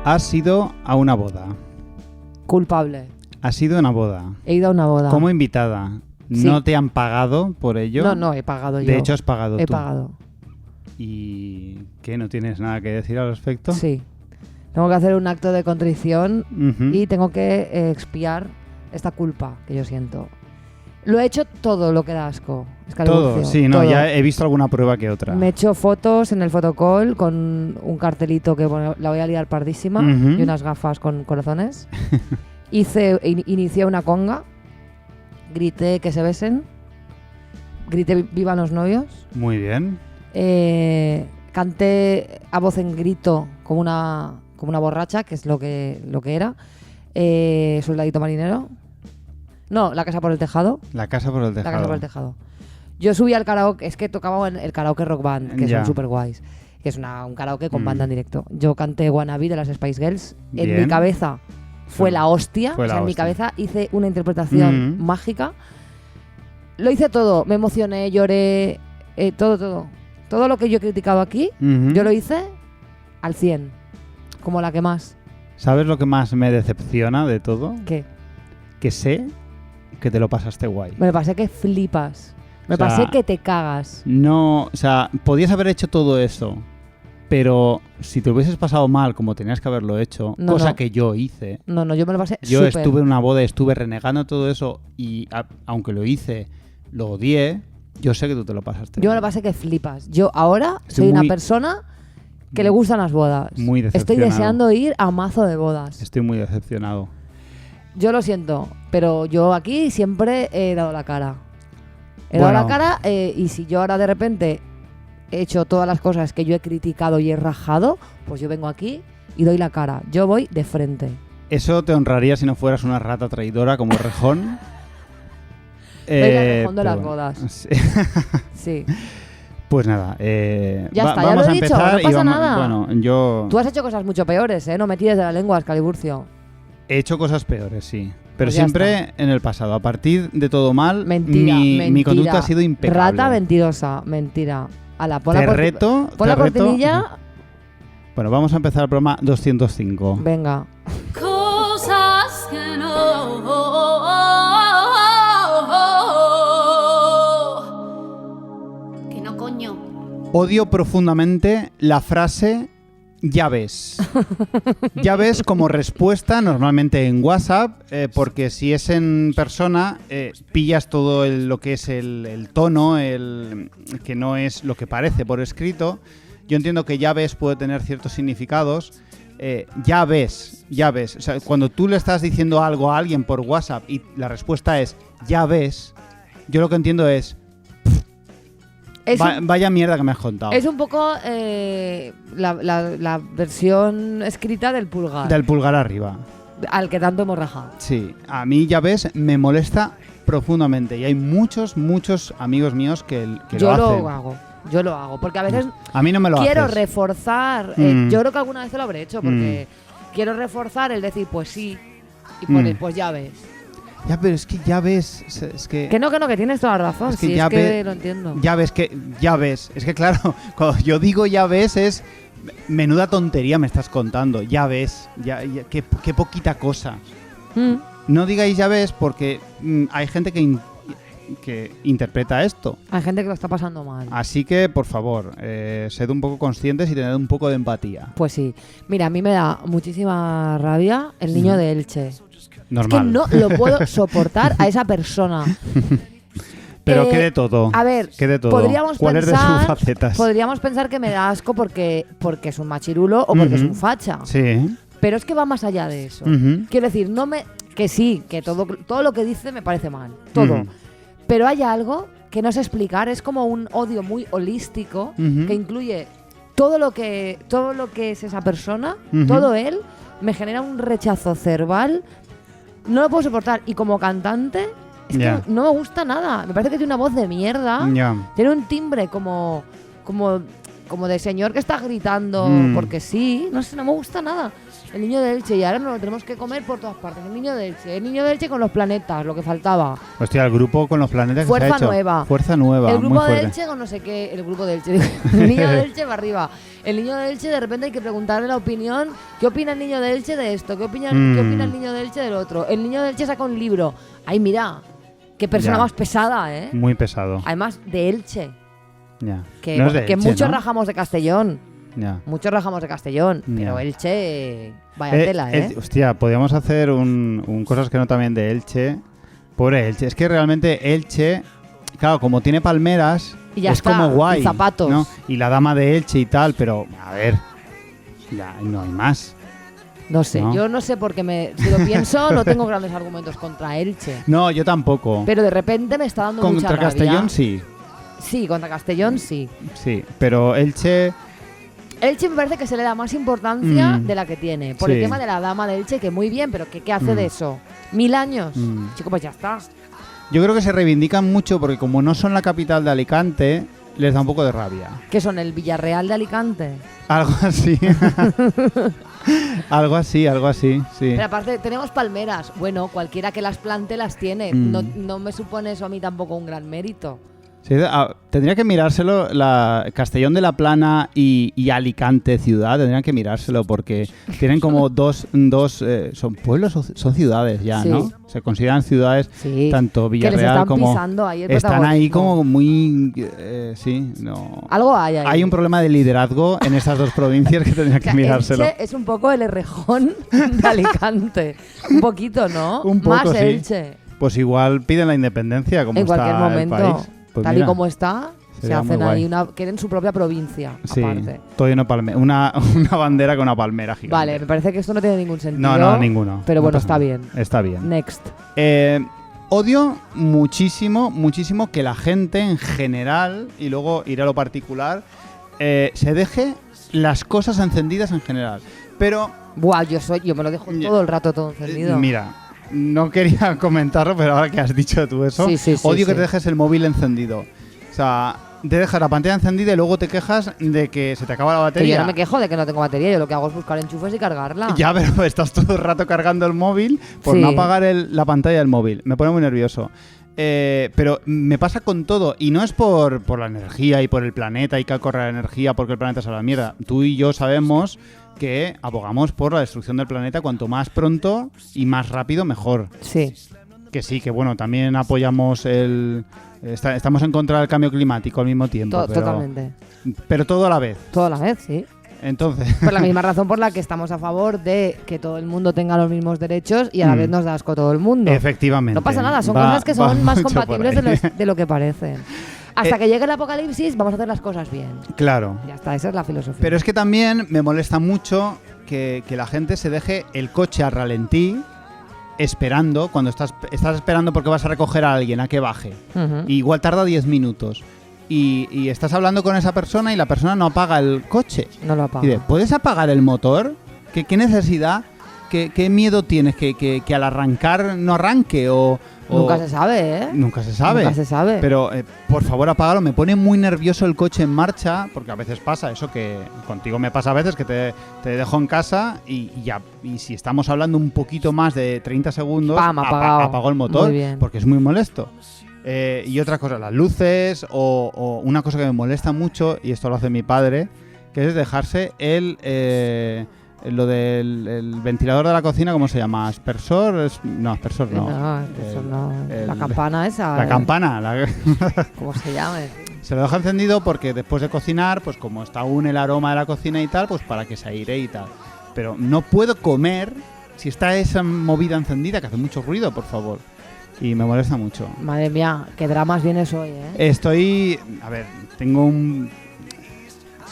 Has ido a una boda. Culpable. Has ido a una boda. He ido a una boda. Como invitada. Sí. ¿No te han pagado por ello? No, he pagado yo. De hecho, has pagado He tú. pagado. ¿Y qué? ¿No tienes nada que decir al respecto? Sí. Tengo que hacer un acto de contrición Ujú. y tengo que expiar esta culpa que yo siento. Lo he hecho todo lo que da asco. Todo, sí, no, todo. ya he visto alguna prueba que otra. Me he hecho fotos en el fotocall con un cartelito que bueno, la voy a liar pardísima Ujú. y unas gafas con corazones. Inicié una conga, grité que se besen, grité vivan los novios, Muy bien. canté a voz en grito como una borracha, que es lo que era, soldadito marinero. No, La casa por el tejado. La casa por el tejado. La casa por el tejado. Yo subí al karaoke, es que tocaba en el karaoke Rock Band, que Ya. son súper guays, que es un karaoke con Mm. banda en directo. Yo canté Wannabe de las Spice Girls. En Bien. mi cabeza fue la hostia. Fue O sea, la en mi hostia. cabeza hice una interpretación mágica. Lo hice todo. Me emocioné, lloré, todo. Todo lo que yo he criticado aquí, Ujú. yo lo hice al 100. Como la que más. ¿Sabes lo que más me decepciona de todo? ¿Qué? Que sé que te lo pasaste guay. Me pasé que flipas. Me O sea, pasé que te cagas. No, o sea, podías haber hecho todo eso, pero si te hubieses pasado mal como tenías que haberlo hecho, No, cosa no. que yo hice. No, yo me lo pasé Yo súper. estuve en una boda, estuve renegando todo eso y aunque lo hice, lo odié, yo sé que tú te lo pasaste. Yo me lo pasé que flipas. Yo ahora Estoy soy una muy- persona que le gustan las bodas. Muy Estoy decepcionado. deseando ir a mazo de bodas. Estoy muy decepcionado. Yo lo siento, pero yo aquí siempre he dado la cara. He dado Bueno. la cara y si yo ahora de repente he hecho todas las cosas que yo he criticado y he rajado, pues yo vengo aquí y doy la cara. Yo voy de frente. Eso te honraría si no fueras una rata traidora como Rejón. Soy la Rejón de las pero- bodas. Sí. Sí. Pues nada, Ya está, ya vamos lo he a dicho, empezar no y pasa vamos, nada. bueno, yo Tú has hecho cosas mucho peores, ¿eh? No me tires de la lengua, Excaliburcio. he hecho cosas peores, sí. Pero Pues ya siempre en el pasado. A partir de todo mal, Mentira, mi mentira. conducta ha sido impecable. Rata mentirosa, mentira. Ala, pon Te la reto, pon la te reto. cortinilla. Bueno, vamos a empezar el programa 205. Venga. Cosas que no. Que no, coño. Odio profundamente la frase ya ves. Ya ves como respuesta normalmente en WhatsApp, porque si es en persona pillas todo lo que es el tono, que no es lo que parece por escrito. Yo entiendo que ya ves puede tener ciertos significados. Ya ves. O sea, cuando tú le estás diciendo algo a alguien por WhatsApp y la respuesta es ya ves, yo lo que entiendo es Es, un, vaya mierda que me has contado. es un poco la versión escrita del pulgar, Del pulgar arriba. al que tanto hemos rajado. Sí, a mí ya ves, me molesta profundamente y hay muchos amigos míos que Yo lo hacen. yo lo hago, porque a veces A mí no me lo quiero haces. reforzar, Mm. yo creo que alguna vez lo habré hecho, porque quiero reforzar el decir pues sí, y poner pues ya ves. Ya, pero es que ya ves, es que Que no, que tienes toda la razón, Es que sí, ya es que ve- lo entiendo. ya ves que ya ves, es que claro, cuando yo digo ya ves es menuda tontería me estás contando. Ya ves, qué poquita cosa. Mm. No digáis ya ves porque hay gente que interpreta esto. Hay gente que lo está pasando mal. Así que, por favor, sed un poco conscientes y tened un poco de empatía. Pues sí. Mira, a mí me da muchísima rabia el niño de Elche. Normal. Es que no lo puedo soportar a esa persona. Pero que de todo. A ver, Que de todo. podríamos ¿Cuál es de sus pensar, facetas? podríamos pensar que me da asco porque es un machirulo o porque es Ujú. un facha. Sí. Pero es que va más allá de eso. Ujú. Quiero decir, que sí, que todo lo que dice me parece mal. Todo. Ujú. Pero hay algo que no sé explicar. Es como un odio muy holístico Ujú. que incluye todo lo que es esa persona, Ujú. todo él, me genera un rechazo cerval. No lo puedo soportar. Y como cantante, es Ya. que no me gusta nada. Me parece que tiene una voz de mierda. Ya. Tiene un timbre como de señor que está gritando porque sí. No sé, no me gusta nada. El niño de Elche, y ahora nos lo tenemos que comer por todas partes. El niño de Elche con los planetas, lo que faltaba. Hostia, el grupo con los planetas que Fuerza se ha hecho. Nueva. Fuerza Nueva, El muy grupo de fuerte. Elche con no sé qué. El grupo de Elche. El niño de Elche para arriba. El niño de Elche, de repente hay que preguntarle la opinión. ¿Qué opina el niño de Elche de esto? ¿Qué opina el niño de Elche del otro? El niño de Elche saca un libro. Ay, mira, qué persona Ya. más pesada, ¿eh? Muy pesado. Además, de Elche. Ya. Que, No es de que Elche, muchos ¿no? rajamos de Castellón. Ya. Muchos rajamos de Castellón. Ya. Pero Elche, vaya tela, ¿eh? Hostia, podríamos hacer un cosas que no también de Elche. Pobre Elche. Es que realmente Elche, claro, como tiene palmeras, Y ya es está, como guay. y zapatos. ¿no? Y la dama de Elche y tal, pero a ver, ya no hay más. No sé, ¿No? yo no sé por qué si lo pienso, no tengo grandes argumentos contra Elche. No, yo tampoco. Pero de repente me está dando mucha Contra rabia. Castellón sí, Sí, contra Castellón sí. sí, pero Elche, Elche me parece que se le da más importancia Mm. de la que tiene. Por el Sí. tema de la dama de Elche, que muy bien, pero ¿qué hace Mm. de eso? 1000 años. Mm. Chico, pues ya está. yo creo que se reivindican mucho porque como no son la capital de Alicante, les da un poco de rabia. ¿Qué son, el Villarreal de Alicante? Algo así. algo así, sí. Pero aparte, tenemos palmeras. Bueno, cualquiera que las plante las tiene. Mm. No me supone eso a mí tampoco un gran mérito. Sí, tendría que mirárselo, Castellón de la Plana y Alicante ciudad, tendrían que mirárselo porque tienen como dos son pueblos o son ciudades ya, Sí. ¿no? Se consideran ciudades, Sí. tanto Que les Villarreal están como... pisando ahí el Están ahí protagonismo. como muy... sí, no... Algo hay ahí. Hay un problema de liderazgo en esas dos provincias que tendrían O sea, que mirárselo. Elche es un poco el Errejón de Alicante. Un poquito, ¿no? Un poco, Más sí. Elche. Pues igual piden la independencia como En está cualquier momento. el país. Pues Tal mira, y como está, se sería muy hacen ahí guay. quieren su propia provincia, sí, aparte. todo lleno de una bandera con una palmera gigante. Vale, me parece que esto no tiene ningún sentido. No, ninguno. Pero No bueno, pasa está nada. bien. Está bien. Next. Odio muchísimo que la gente en general, y luego iré a lo particular, se deje las cosas encendidas en general. Pero, Buah, yo me lo dejo todo el rato todo encendido. mira, no quería comentarlo, pero ahora que has dicho tú eso, Sí, sí, sí, odio que sí. te dejes el móvil encendido. O sea, te dejas la pantalla encendida y luego te quejas de que se te acaba la Que batería. yo no me quejo de que no tengo batería, yo lo que hago es buscar enchufes y cargarla. Ya, pero estás todo el rato cargando el móvil por Sí. no apagar la pantalla del móvil. Me pone muy nervioso. Pero me pasa con todo. Y no es por la energía y por el planeta y que corre la energía porque el planeta es a la mierda. Tú y yo sabemos que abogamos por la destrucción del planeta cuanto más pronto y más rápido mejor. Sí. Que sí, que bueno, también apoyamos estamos en contra del cambio climático al mismo tiempo. Totalmente. Pero todo a la vez. Toda la vez, sí. Entonces... Por la misma razón por la que estamos a favor de que todo el mundo tenga los mismos derechos y a la vez nos da asco todo el mundo. Efectivamente. No pasa nada, son Va- cosas que va son más mucho por compatibles ahí. de lo que parecen. Hasta que llegue el apocalipsis vamos a hacer las cosas bien. Claro. Ya está, esa es la filosofía. Pero es que también me molesta mucho que la gente se deje el coche a ralentí esperando, cuando estás esperando porque vas a recoger a alguien a que baje. Ujú. Y igual tarda 10 minutos. Y estás hablando con esa persona y la persona no apaga el coche. No lo Y apago. dice, ¿puedes apagar el motor? ¿Qué necesidad? ¿Qué miedo tienes? ¿Que al arrancar no arranque? Nunca se sabe, ¿eh? Nunca se sabe. Nunca se sabe. Pero, por favor, apágalo. Me pone muy nervioso el coche en marcha, porque a veces pasa eso que contigo me pasa a veces, que te dejo en casa y si estamos hablando un poquito más de 30 segundos, Pam, apagado. apago el motor, Muy bien. porque es muy molesto. Y otra cosa, las luces o una cosa que me molesta mucho, y esto lo hace mi padre, que es dejarse lo del el ventilador de la cocina, ¿cómo se llama? ¿Aspersor? No, aspersor no. No, eso no. La el- campana esa. La campana. ¿Cómo se llama? Se lo deja encendido porque después de cocinar, pues como está aún el aroma de la cocina y tal, pues para que se aire y tal. Pero no puedo comer si está esa movida encendida, que hace mucho ruido, por favor. Y me molesta mucho. Madre mía, qué dramas vienes hoy, ¿eh? Estoy... A ver, tengo un...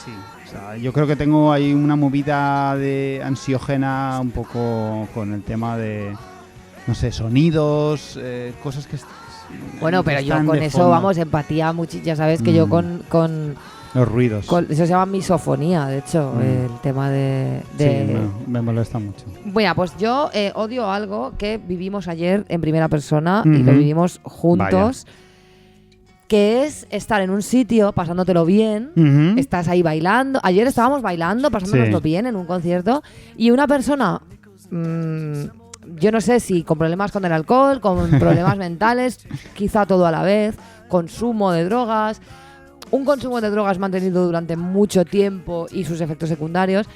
Sí, o sea, yo creo que tengo ahí una movida de ansiógena un poco con el tema de, no sé, sonidos, cosas que... Bueno, pero yo están con de eso, fondo. vamos, empatía ya sabes que yo con Los ruidos. eso se llama misofonía, de hecho, el tema de... Sí, me molesta mucho. Bueno, pues yo odio algo que vivimos ayer en primera persona y lo Ujú. vivimos juntos, que es estar en un sitio pasándotelo bien, Ujú. estás ahí bailando. Ayer estábamos bailando, pasándonoslo Sí. bien en un concierto y una persona, yo no sé si con problemas con el alcohol, con problemas mentales, quizá todo a la vez, consumo de drogas, un consumo de drogas mantenido durante mucho tiempo y sus efectos secundarios,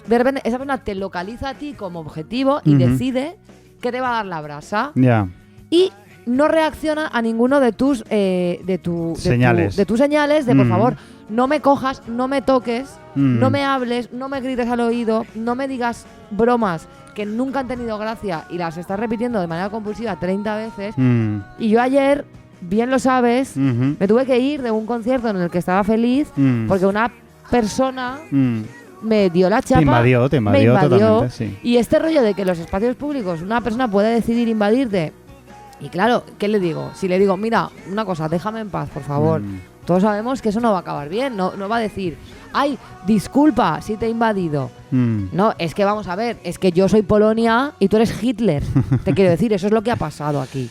de repente esa persona te localiza a ti como objetivo y decide que te va a dar la brasa. Ya. Y no reacciona a ninguno de tus Señales. de tus señales de por favor, no me cojas, no me toques, no me hables, no me grites al oído, no me digas bromas que nunca han tenido gracia y las estás repitiendo de manera compulsiva 30 veces. Y yo ayer, bien lo sabes, me tuve que ir de un concierto en el que estaba feliz porque una persona me dio la chapa. Te invadió totalmente, sí. Y este rollo de que los espacios públicos una persona puede decidir invadirte. Y claro, ¿qué le digo? Si le digo, mira, una cosa, déjame en paz, por favor. Todos sabemos que eso no va a acabar bien. No va a decir, ay, disculpa si te he invadido. No, es que vamos a ver, es que yo soy Polonia y tú eres Hitler. Te quiero decir, eso es lo que ha pasado aquí.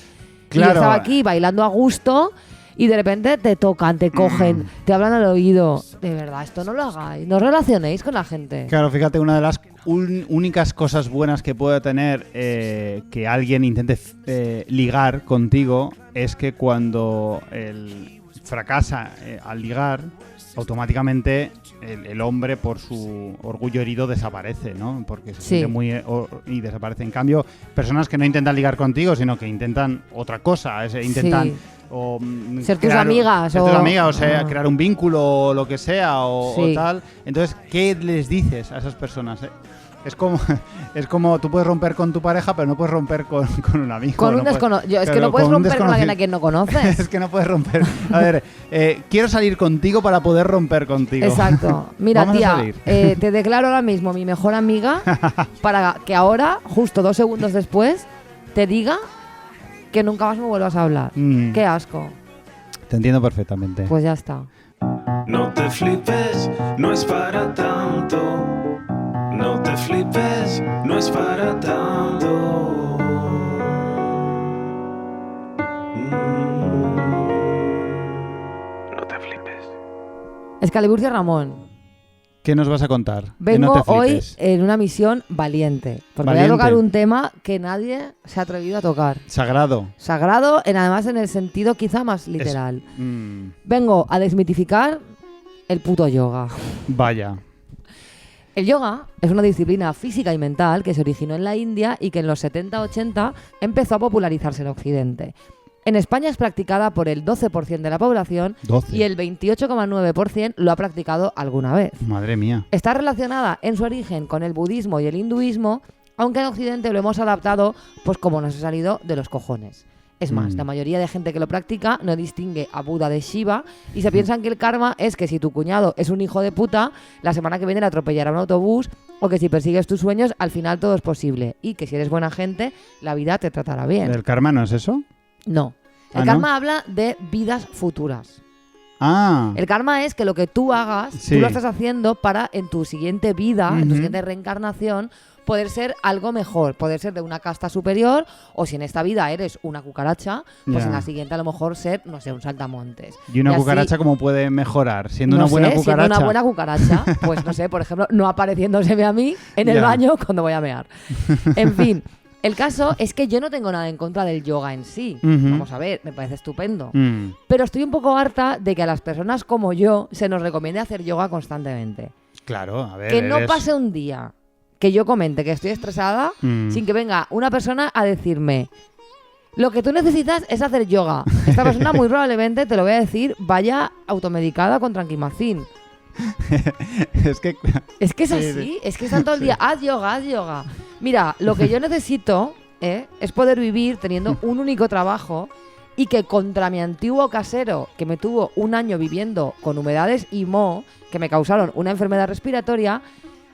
Claro. Y yo estaba aquí bailando a gusto y de repente te tocan, te cogen, te hablan al oído. De verdad, esto no lo hagáis, no os relacionéis con la gente. Claro, fíjate, una de las únicas cosas buenas que puede tener que alguien intente ligar contigo es que cuando él fracasa al ligar, automáticamente el hombre, por su orgullo herido, desaparece, ¿no? Porque se siente muy... y desaparece. En cambio, personas que no intentan ligar contigo, sino que intentan otra cosa, intentan... O ser tus amigas, o sea, crear un vínculo o lo que sea o tal. Entonces, ¿qué les dices a esas personas? Es como tú puedes romper con tu pareja, pero no puedes romper con un amigo. Con un desconocido. Es que no puedes romper con alguien a quien no conoces. Es que no puedes romper. A ver, quiero salir contigo para poder romper contigo. Exacto. Mira, tía, te declaro ahora mismo mi mejor amiga para que ahora, justo 2 segundos después, te diga que nunca más me vuelvas a hablar. Qué asco. Te entiendo perfectamente. Pues ya está. No te flipes, no es para tanto. No te flipes, no es para tanto. No te flipes. Excaliburcia Ramón. ¿Qué nos vas a contar? Vengo hoy en una misión valiente. Porque voy a tocar un tema que nadie se ha atrevido a tocar. Sagrado. Sagrado, además en el sentido quizá más literal. Vengo a desmitificar el puto yoga. Vaya. El yoga es una disciplina física y mental que se originó en la India y que en los 70-80 empezó a popularizarse en Occidente. En España es practicada por el 12% de la población 12. y el 28,9% lo ha practicado alguna vez. Madre mía. Está relacionada en su origen con el budismo y el hinduismo, aunque en Occidente lo hemos adaptado pues como nos ha salido de los cojones. Es más, la mayoría de gente que lo practica no distingue a Buda de Shiva y se piensan que el karma es que si tu cuñado es un hijo de puta, la semana que viene le atropellará un autobús, o que si persigues tus sueños, al final todo es posible, y que si eres buena gente, la vida te tratará bien. ¿El karma no es eso? No. El karma habla de vidas futuras. El karma es que lo que tú hagas, tú lo estás haciendo para en tu siguiente vida, en tu siguiente reencarnación, poder ser algo mejor, poder ser de una casta superior, o si en esta vida eres una cucaracha, pues en la siguiente a lo mejor ser, no sé, un saltamontes. ¿Y una cucaracha cómo puede mejorar? Siendo una buena cucaracha. Siendo una buena cucaracha, pues no sé, por ejemplo, no apareciéndoseme a mí en el baño cuando voy a mear. En fin, el caso es que yo no tengo nada en contra del yoga en sí. Vamos a ver, me parece estupendo. Pero estoy un poco harta de que a las personas como yo se nos recomiende hacer yoga constantemente. Claro, a ver. Que no pase un día que yo comente que estoy estresada sin que venga una persona a decirme: lo que tú necesitas es hacer yoga. Esta persona muy probablemente, te lo voy a decir, vaya automedicada con Tranquimacin. es que es así, es que están todo el día, haz yoga. Mira, lo que yo necesito es poder vivir teniendo un único trabajo y que contra mi antiguo casero, que me tuvo un año viviendo con humedades y moho, que me causaron una enfermedad respiratoria,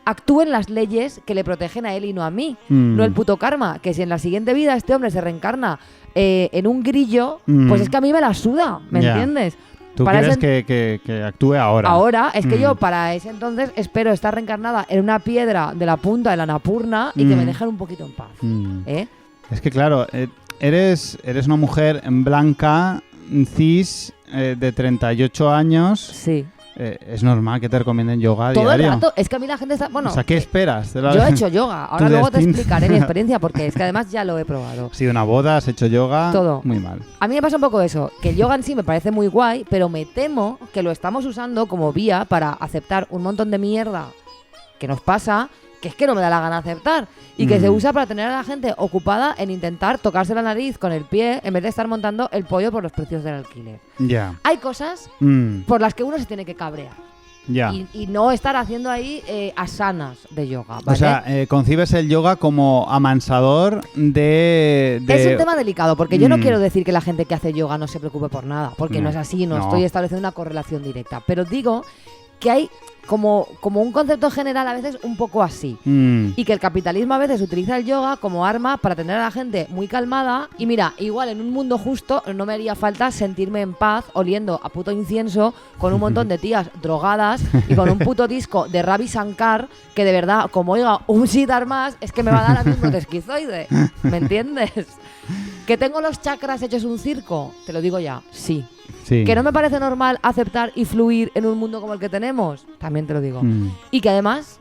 actúen las leyes que le protegen a él y no a mí. No el puto karma, que si en la siguiente vida este hombre se reencarna en un grillo, pues es que a mí me la suda, ¿me entiendes? Tú quieres que actúe ahora. Ahora, es que yo para ese entonces espero estar reencarnada en una piedra de la punta de la Annapurna y que me dejen un poquito en paz. Es que claro, eres una mujer blanca, cis, de 38 años. Sí. es normal que te recomienden yoga a Todo diario. el rato. Es que a mí la gente está... Bueno, O sea, ¿qué esperas? yo he hecho yoga. Ahora tu luego te destino. explicaré mi experiencia porque es que además ya lo he probado. Has ido a una boda, has hecho yoga. Todo. Muy mal. A mí me pasa un poco eso, que el yoga en sí me parece muy guay, pero me temo que lo estamos usando como vía para aceptar un montón de mierda que nos pasa, que es que no me da la gana aceptar, y que se usa para tener a la gente ocupada en intentar tocarse la nariz con el pie en vez de estar montando el pollo por los precios del alquiler. Ya. Hay cosas Mm, por las que uno se tiene que cabrear ya. y no estar haciendo ahí asanas de yoga, ¿vale? O sea, concibes el yoga como amansador de... Es un tema delicado, porque yo no Mm. quiero decir que la gente que hace yoga no se preocupe por nada, porque no es así, no No. estoy estableciendo una correlación directa. Pero digo que hay como un concepto general a veces un poco así. Mm, Y que el capitalismo a veces utiliza el yoga como arma para tener a la gente muy calmada. Y mira, igual en un mundo justo no me haría falta sentirme en paz oliendo a puto incienso con un montón de tías drogadas y con un puto disco de Ravi Shankar que de verdad, como oiga un sitar más, es que me va a dar a mí un brote esquizoide. ¿Me entiendes? ¿Que tengo los chakras hechos un circo? Te lo digo ya, sí. sí. ¿Que no me parece normal aceptar y fluir en un mundo como el que tenemos? También te lo digo. Mm, Y que además,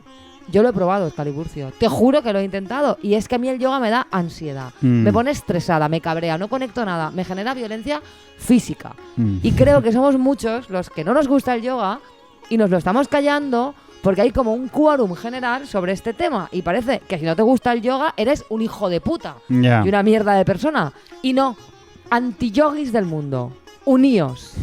yo lo he probado, Excaliburcio. Te juro que lo he intentado. Y es que a mí el yoga me da ansiedad. Mm. Me pone estresada, me cabrea, no conecto nada. Me genera violencia física. mm. Y creo que somos muchos los que no nos gusta el yoga y nos lo estamos callando porque hay como un quórum general sobre este tema. Y parece que si no te gusta el yoga, eres un hijo de puta Ya. y una mierda de persona. Y no, anti-yogis del mundo, uníos.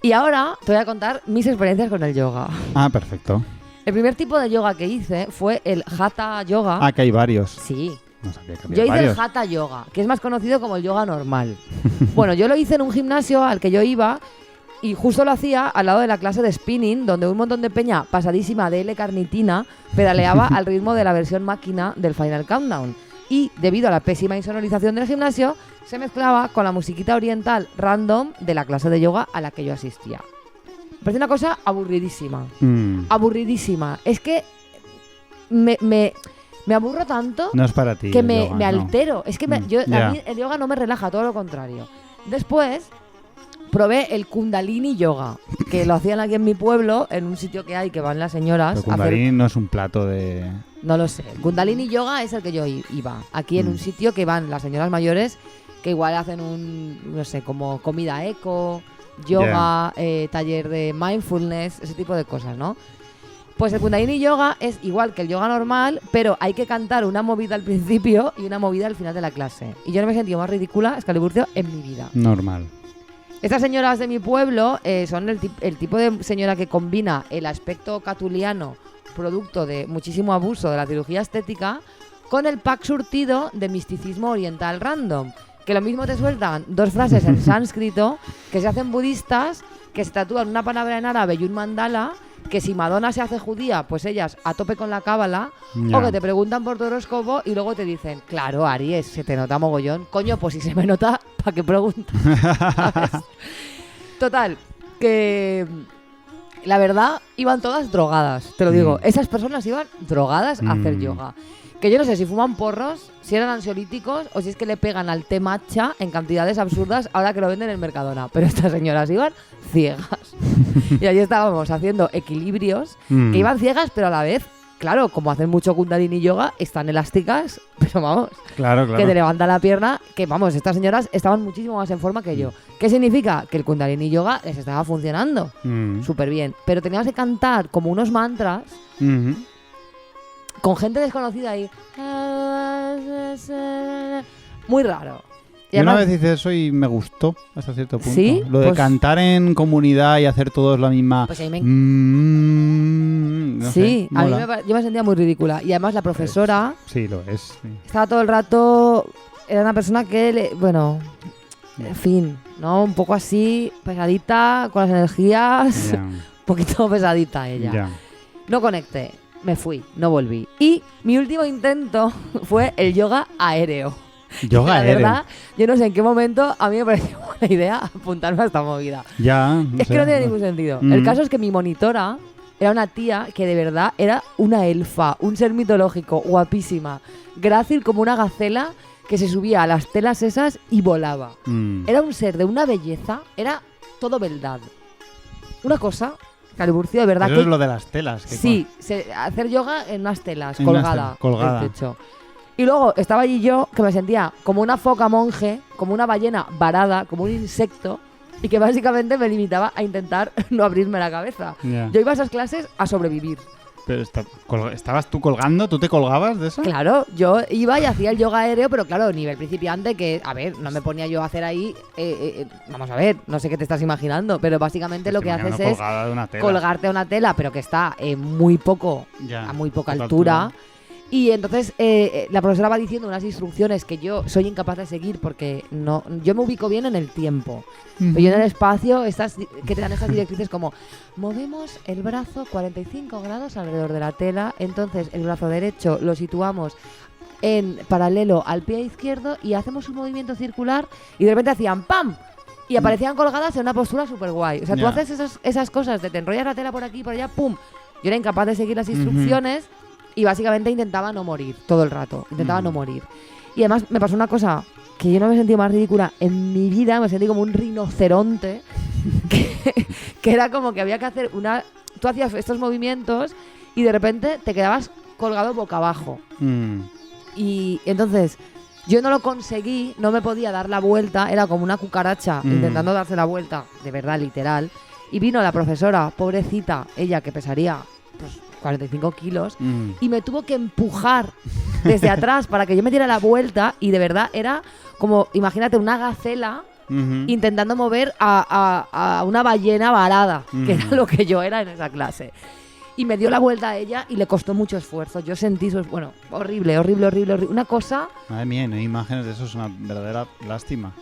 Y ahora te voy a contar mis experiencias con el yoga. Ah, perfecto. El primer tipo de yoga que hice fue el Hatha Yoga. Ah, que hay varios. Sí, No sabía que había yo hice varios. el Hatha Yoga, que es más conocido como el yoga normal. Bueno, yo lo hice en un gimnasio al que yo iba y justo lo hacía al lado de la clase de spinning, donde un montón de peña pasadísima de L-carnitina pedaleaba al ritmo de la versión máquina del Final Countdown. Y debido a la pésima insonorización del gimnasio, se mezclaba con la musiquita oriental random de la clase de yoga a la que yo asistía. Me parece una cosa aburridísima. Mm, Aburridísima. Es que me aburro tanto no es para ti. que el me yoga, no. altero. Es que a ya. mí el yoga no me relaja, todo lo contrario. Después probé el Kundalini Yoga, que lo hacían aquí en mi pueblo, en un sitio que hay que van las señoras Pero a hacer... Kundalini no es un plato de... No lo sé. El Kundalini Yoga es el que yo iba. Aquí en un sitio que van las señoras mayores que igual hacen no sé, como comida eco, yoga, taller de mindfulness, ese tipo de cosas, ¿no? Pues el Kundalini Yoga es igual que el yoga normal, pero hay que cantar una movida al principio y una movida al final de la clase. Y yo no me he sentido más ridícula, Excaliburcio, en mi vida. Normal. Estas señoras de mi pueblo son el tipo de señora que combina el aspecto catuliano, producto de muchísimo abuso de la cirugía estética, con el pack surtido de misticismo oriental random. Que lo mismo te sueltan dos frases en sánscrito, que se hacen budistas, que se tatúan una palabra en árabe y un mandala, que si Madonna se hace judía, pues ellas a tope con la cábala, Ya. o que te preguntan por tu horóscopo y luego te dicen, claro, Aries, se te nota mogollón. Coño, pues si se me nota, ¿para qué preguntas? ¿Sabes? Total, que la verdad iban todas drogadas, te lo digo. Esas personas iban drogadas a hacer yoga. Que yo no sé si fuman porros, si eran ansiolíticos o si es que le pegan al té matcha en cantidades absurdas ahora que lo venden en el Mercadona. Pero estas señoras iban ciegas. Y allí estábamos haciendo equilibrios que iban ciegas, pero a la vez, claro, como hacen mucho Kundalini Yoga, están elásticas, pero vamos, Claro, claro. que te levantan la pierna, que vamos, estas señoras estaban muchísimo más en forma que yo. ¿Qué significa? Que el Kundalini Yoga les estaba funcionando súper bien. Pero teníamos que cantar como unos mantras Ujú. con gente desconocida ahí. Muy raro. Y Yo una además- vez hice eso y me gustó hasta cierto punto. ¿Sí? Lo de Pues- cantar en comunidad y hacer todos la misma... Pues a mí no sí, sé, a mí mola. yo me sentía muy ridícula. Y además la profesora Sí, lo es. Sí. estaba todo el rato... Era una persona que, bueno, en fin, ¿no? Un poco así, pesadita, con las energías, Ya, un poquito pesadita ella. ya. No conecté, me fui, no volví. Y mi último intento fue el yoga aéreo. Yoga La aéreo. verdad, yo no sé en qué momento a mí me pareció buena idea apuntarme a esta movida. Ya, no Es sé, que no tiene ningún sentido. Mm. El caso es que mi monitora era una tía que de verdad era una elfa, un ser mitológico, guapísima, grácil como una gacela que se subía a las telas esas y volaba. Mm. Era un ser de una belleza, era todo beldad. una cosa, Caliburcio, de verdad Eso que... es lo de las telas. Sí, hacer yoga en unas telas, En unas colgada, colgada. del techo. Y luego estaba allí yo, que me sentía como una foca monje, como una ballena varada, como un insecto, y que básicamente me limitaba a intentar no abrirme la cabeza. Ya. Yo iba a esas clases a sobrevivir. Pero ¿estabas tú colgando? ¿Tú te colgabas de eso? Claro, yo iba y hacía el yoga aéreo, pero claro, nivel principiante, que, a ver, no me ponía yo a hacer ahí, vamos a ver, no sé qué te estás imaginando, pero básicamente lo que haces es colgada de una tela. colgarte a una tela, pero que está muy poco, Ya, a muy poca poca altura. Y entonces la profesora va diciendo unas instrucciones que yo soy incapaz de seguir porque no, yo me ubico bien en el tiempo. Pero yo en el espacio, que te dan estas directrices como movemos el brazo 45 grados alrededor de la tela, entonces el brazo derecho lo situamos en paralelo al pie izquierdo y hacemos un movimiento circular y de repente hacían ¡pam! Y aparecían colgadas en una postura súper guay. O sea, tú Ya. haces esas cosas de te enrollas la tela por aquí, por allá, ¡pum! Yo era incapaz de seguir las instrucciones. Y básicamente intentaba no morir todo el rato. Intentaba no morir. Y además me pasó una cosa que yo no me he sentido más ridícula en mi vida. Me sentí como un rinoceronte. que era como que había que hacer una... Tú hacías estos movimientos y de repente te quedabas colgado boca abajo. Y entonces yo no lo conseguí, no me podía dar la vuelta. Era como una cucaracha intentando darse la vuelta, de verdad, literal. Y vino la profesora, pobrecita, ella que pesaría... pues 45 kilos y me tuvo que empujar desde atrás para que yo me diera la vuelta y de verdad era como, imagínate, una gacela intentando mover a una ballena varada, que era lo que yo era en esa clase. Y me dio la vuelta a ella y le costó mucho esfuerzo. Yo sentí bueno, horrible. Una cosa... Madre mía, no hay imágenes de eso, es una verdadera lástima.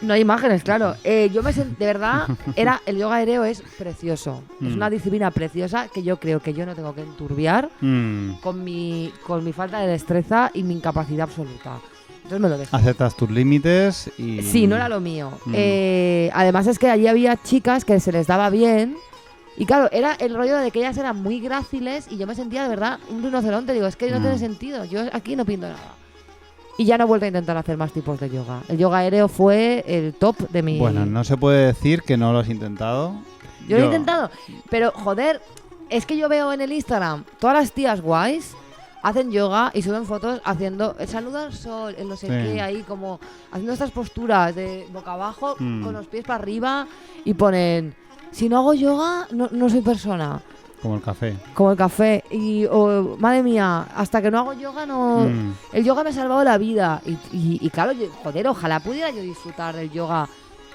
No hay imágenes, claro. Yo me sentí, de verdad, el yoga aéreo es precioso. Es una disciplina preciosa que yo creo que yo no tengo que enturbiar con mi falta de destreza y mi incapacidad absoluta. Entonces me lo dejo. Aceptas tus límites y... Sí, no era lo mío. Además es que allí había chicas que se les daba bien. Y claro, era el rollo de que ellas eran muy gráciles y yo me sentía de verdad un rinoceronte. Digo, es que no tiene sentido. Yo aquí no pinto nada. Y ya no he vuelto a intentar hacer más tipos de yoga. El yoga aéreo fue el top de mi... Bueno, no se puede decir que no lo has intentado. Yo lo he intentado, pero joder, es que yo veo en el Instagram todas las tías guays hacen yoga y suben fotos haciendo el saludo al sol, el no sé qué, ahí como haciendo estas posturas de boca abajo con los pies para arriba y ponen, si no hago yoga no soy persona. Como el café. Como el café. Y, madre mía, hasta que no hago yoga no... El yoga me ha salvado la vida. Y claro, joder, ojalá pudiera yo disfrutar del yoga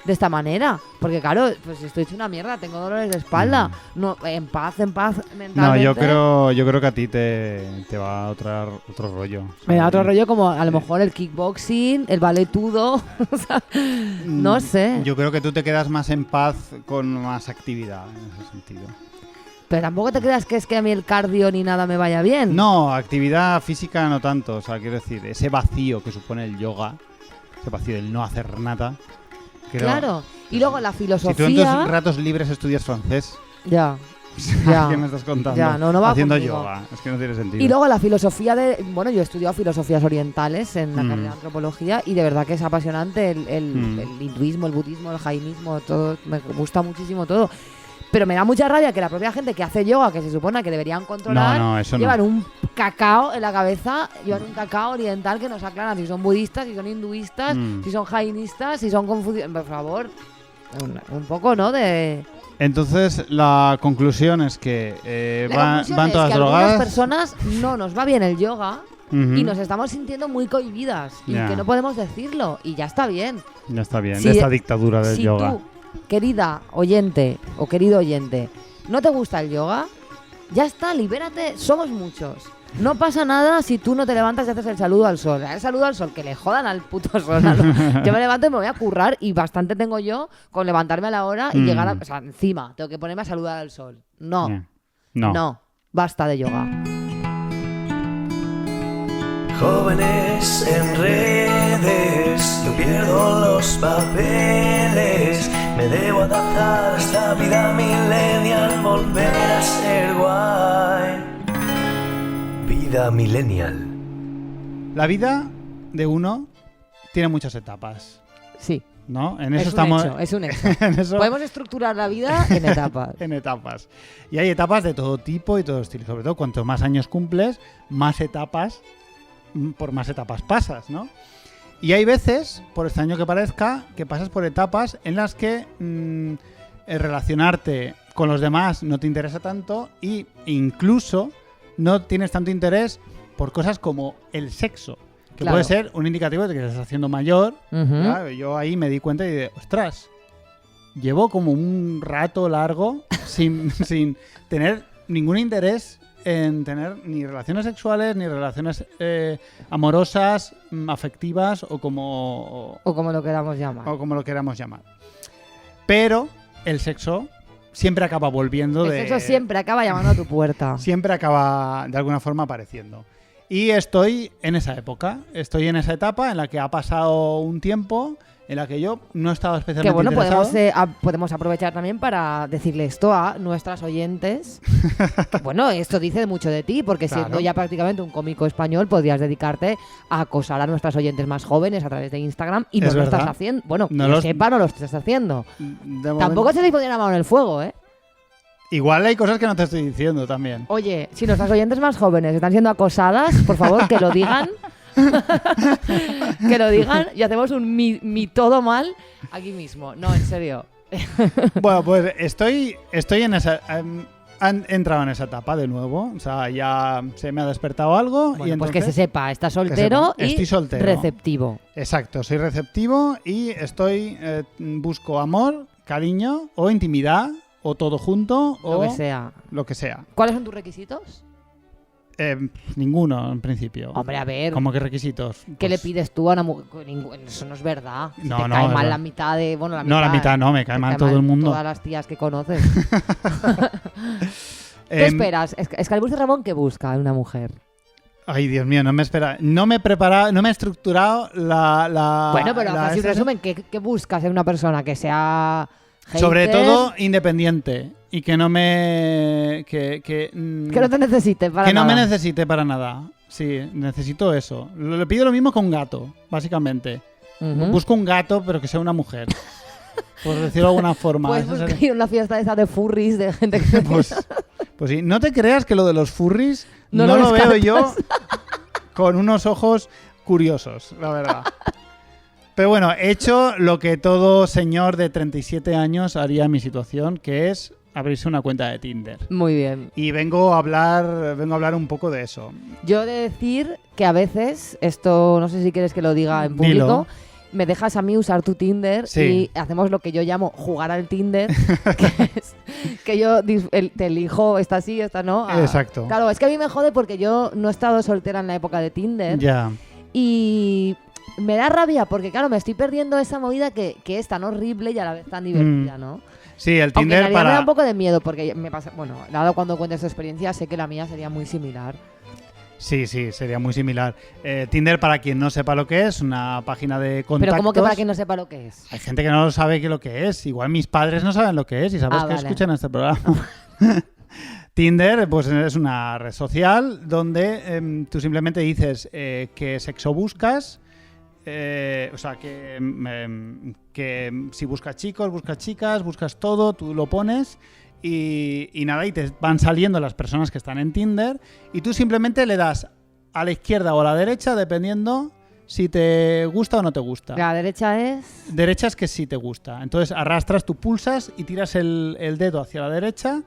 de esta manera. Porque claro, pues estoy hecho una mierda, tengo dolores de espalda. No, en paz, mentalmente. No, yo creo que a ti te va a otro rollo. Me da otro rollo como a lo mejor el kickboxing, el valetudo. O sea, no sé. Yo creo que tú te quedas más en paz con más actividad en ese sentido. Pero tampoco te creas que es que a mí el cardio ni nada me vaya bien. No, actividad física no tanto. O sea, quiero decir, ese vacío que supone el yoga, ese vacío del no hacer nada. Claro. Y luego la filosofía... Si tú en tus ratos libres estudias francés... Ya. ¿Qué me estás contando? Ya, no va haciendo conmigo. yoga. Es que no tiene sentido. Y luego la filosofía de... Bueno, yo he estudiado filosofías orientales en la carrera de antropología y de verdad que es apasionante el hinduismo, el budismo, el jainismo, todo. Me gusta muchísimo todo. Pero me da mucha rabia que la propia gente que hace yoga, que se supone que deberían controlar, eso llevan un cacao en la cabeza, llevan un cacao oriental que nos aclaran si son budistas, si son hinduistas, si son jainistas, si son confucianos. Por favor, un poco, ¿no? Entonces, la conclusión es que van todas que a drogadas. algunas personas no nos va bien el yoga y nos estamos sintiendo muy cohibidas y que no podemos decirlo y ya está bien. Ya está bien, Si de esta dictadura del yoga. Tú, querida oyente o querido oyente, ¿no te gusta el yoga? Ya está, libérate, somos muchos. No pasa nada si tú no te levantas y haces el saludo al sol. El saludo al sol, que le jodan al puto sol. Yo me levanto y me voy a currar y bastante tengo yo con levantarme a la hora y llegar a... O sea, encima, tengo que ponerme a saludar al sol. No, basta de yoga. Jóvenes en redes, yo pierdo los papeles. Me debo adaptar a esta vida millennial, volver a ser guay. Vida millennial. La vida de uno tiene muchas etapas. Sí. ¿no? En eso Es estamos. un hecho, es un hecho. En eso, Podemos estructurar la vida en etapas. en etapas. Y hay etapas de todo tipo y todo estilo. Sobre todo, cuanto más años cumples, más etapas, por más etapas pasas, ¿no? Y hay veces, por extraño que parezca, que pasas por etapas en las que el relacionarte con los demás no te interesa tanto e incluso no tienes tanto interés por cosas como el sexo, que Claro. puede ser un indicativo de que te estás haciendo mayor. Ujú. Claro, yo ahí me di cuenta y dije, ostras, llevo como un rato largo sin tener ningún interés en tener ni relaciones sexuales, ni relaciones amorosas, afectivas o como lo queramos llamar. o como lo queramos llamar. Pero el sexo siempre acaba volviendo El sexo siempre acaba llamando a tu puerta. siempre acaba de alguna forma apareciendo. Y estoy en esa época, estoy en esa etapa en la que ha pasado un tiempo en la que yo no he estado Que especialmente bueno, interesado. podemos aprovechar también para decirle esto a nuestras oyentes. Que, bueno, esto dice mucho de ti, porque Claro. siendo ya prácticamente un cómico español, podrías dedicarte a acosar a nuestras oyentes más jóvenes a través de Instagram y no Es lo verdad. estás haciendo. Bueno, No que los- sepa, no lo estás haciendo. De momento- Tampoco se les pondría la mano en el fuego, ¿eh? Igual hay cosas que no te estoy diciendo también. Oye, si nuestras oyentes más jóvenes están siendo acosadas, por favor, que lo digan. Que lo digan y hacemos un mi todo mal aquí mismo. No, en serio. Bueno, pues estoy en esa... han entrado en esa etapa de nuevo. O sea, ya se me ha despertado algo. Bueno, y pues entonces, que se sepa, estás soltero sepa, y estoy soltero. receptivo. Exacto, soy receptivo y busco amor, cariño o intimidad o todo junto Lo o que sea. lo que sea. ¿Cuáles son tus requisitos? Ninguno, en principio. Hombre, a ver, ¿Cómo que requisitos? ¿qué Pues, le pides tú a una mujer? Eso no es verdad. Si No, te no, cae es mal verdad. la mitad de... Bueno, No, la mitad no, me cae te mal todo el mundo. Todas las tías que conoces. ¿Qué Em, esperas? Excalibur Ramón, ¿qué busca en una mujer? Ay, Dios mío, no me espera. No me he preparado, no me he estructurado la. Bueno, pero la así esta- resumen, ¿qué buscas en una persona? Que sea... Sobre hater, todo independiente y que no me. Que que no te necesite para que no me nada. necesite para nada. Sí, necesito eso. Le pido lo mismo con un gato, básicamente. Ujú. Busco un gato, pero que sea una mujer. Por decirlo de alguna forma. Puedes Eso buscar sería- ir a una fiesta de esas de furries, de gente que... pues sí, no te creas que lo de los furries No no, lo lo veo descartas. yo con unos ojos curiosos, la verdad. Pero bueno, he hecho lo que todo señor de 37 años haría en mi situación, que es abrirse una cuenta de Tinder. Muy bien. Y vengo a hablar un poco de eso. Yo he de decir que a veces, esto no sé si quieres que lo diga en público, Dilo. me dejas a mí usar tu Tinder Sí. y hacemos lo que yo llamo jugar al Tinder, que es que yo te elijo esta sí, esta no. Exacto. Claro, es que a mí me jode porque yo no he estado soltera en la época de Tinder Ya. y me da rabia porque, claro, me estoy perdiendo esa movida que es tan horrible y a la vez tan divertida, ¿no? Sí, el Aunque en Tinder realidad me da para... un poco de miedo porque me pasa, bueno, dado cuando cuentes tu experiencia, sé que la mía sería muy similar. Sí, sería muy similar. Tinder, para quien no sepa lo que es, una página de contactos. Pero como que para quien no sepa lo que es. Hay gente que no sabe lo que es. Igual mis padres no saben lo que es y sabes Ah, que vale. escuchan este programa. Tinder, pues es una red social donde tú simplemente dices qué sexo buscas. O sea, que si buscas chicos, buscas chicas, buscas todo, tú lo pones y nada, y te van saliendo las personas que están en Tinder y tú simplemente le das a la izquierda o a la derecha dependiendo si te gusta o no te gusta. La derecha es... Derecha es que sí te gusta. Entonces arrastras, tú pulsas y tiras el dedo hacia la derecha,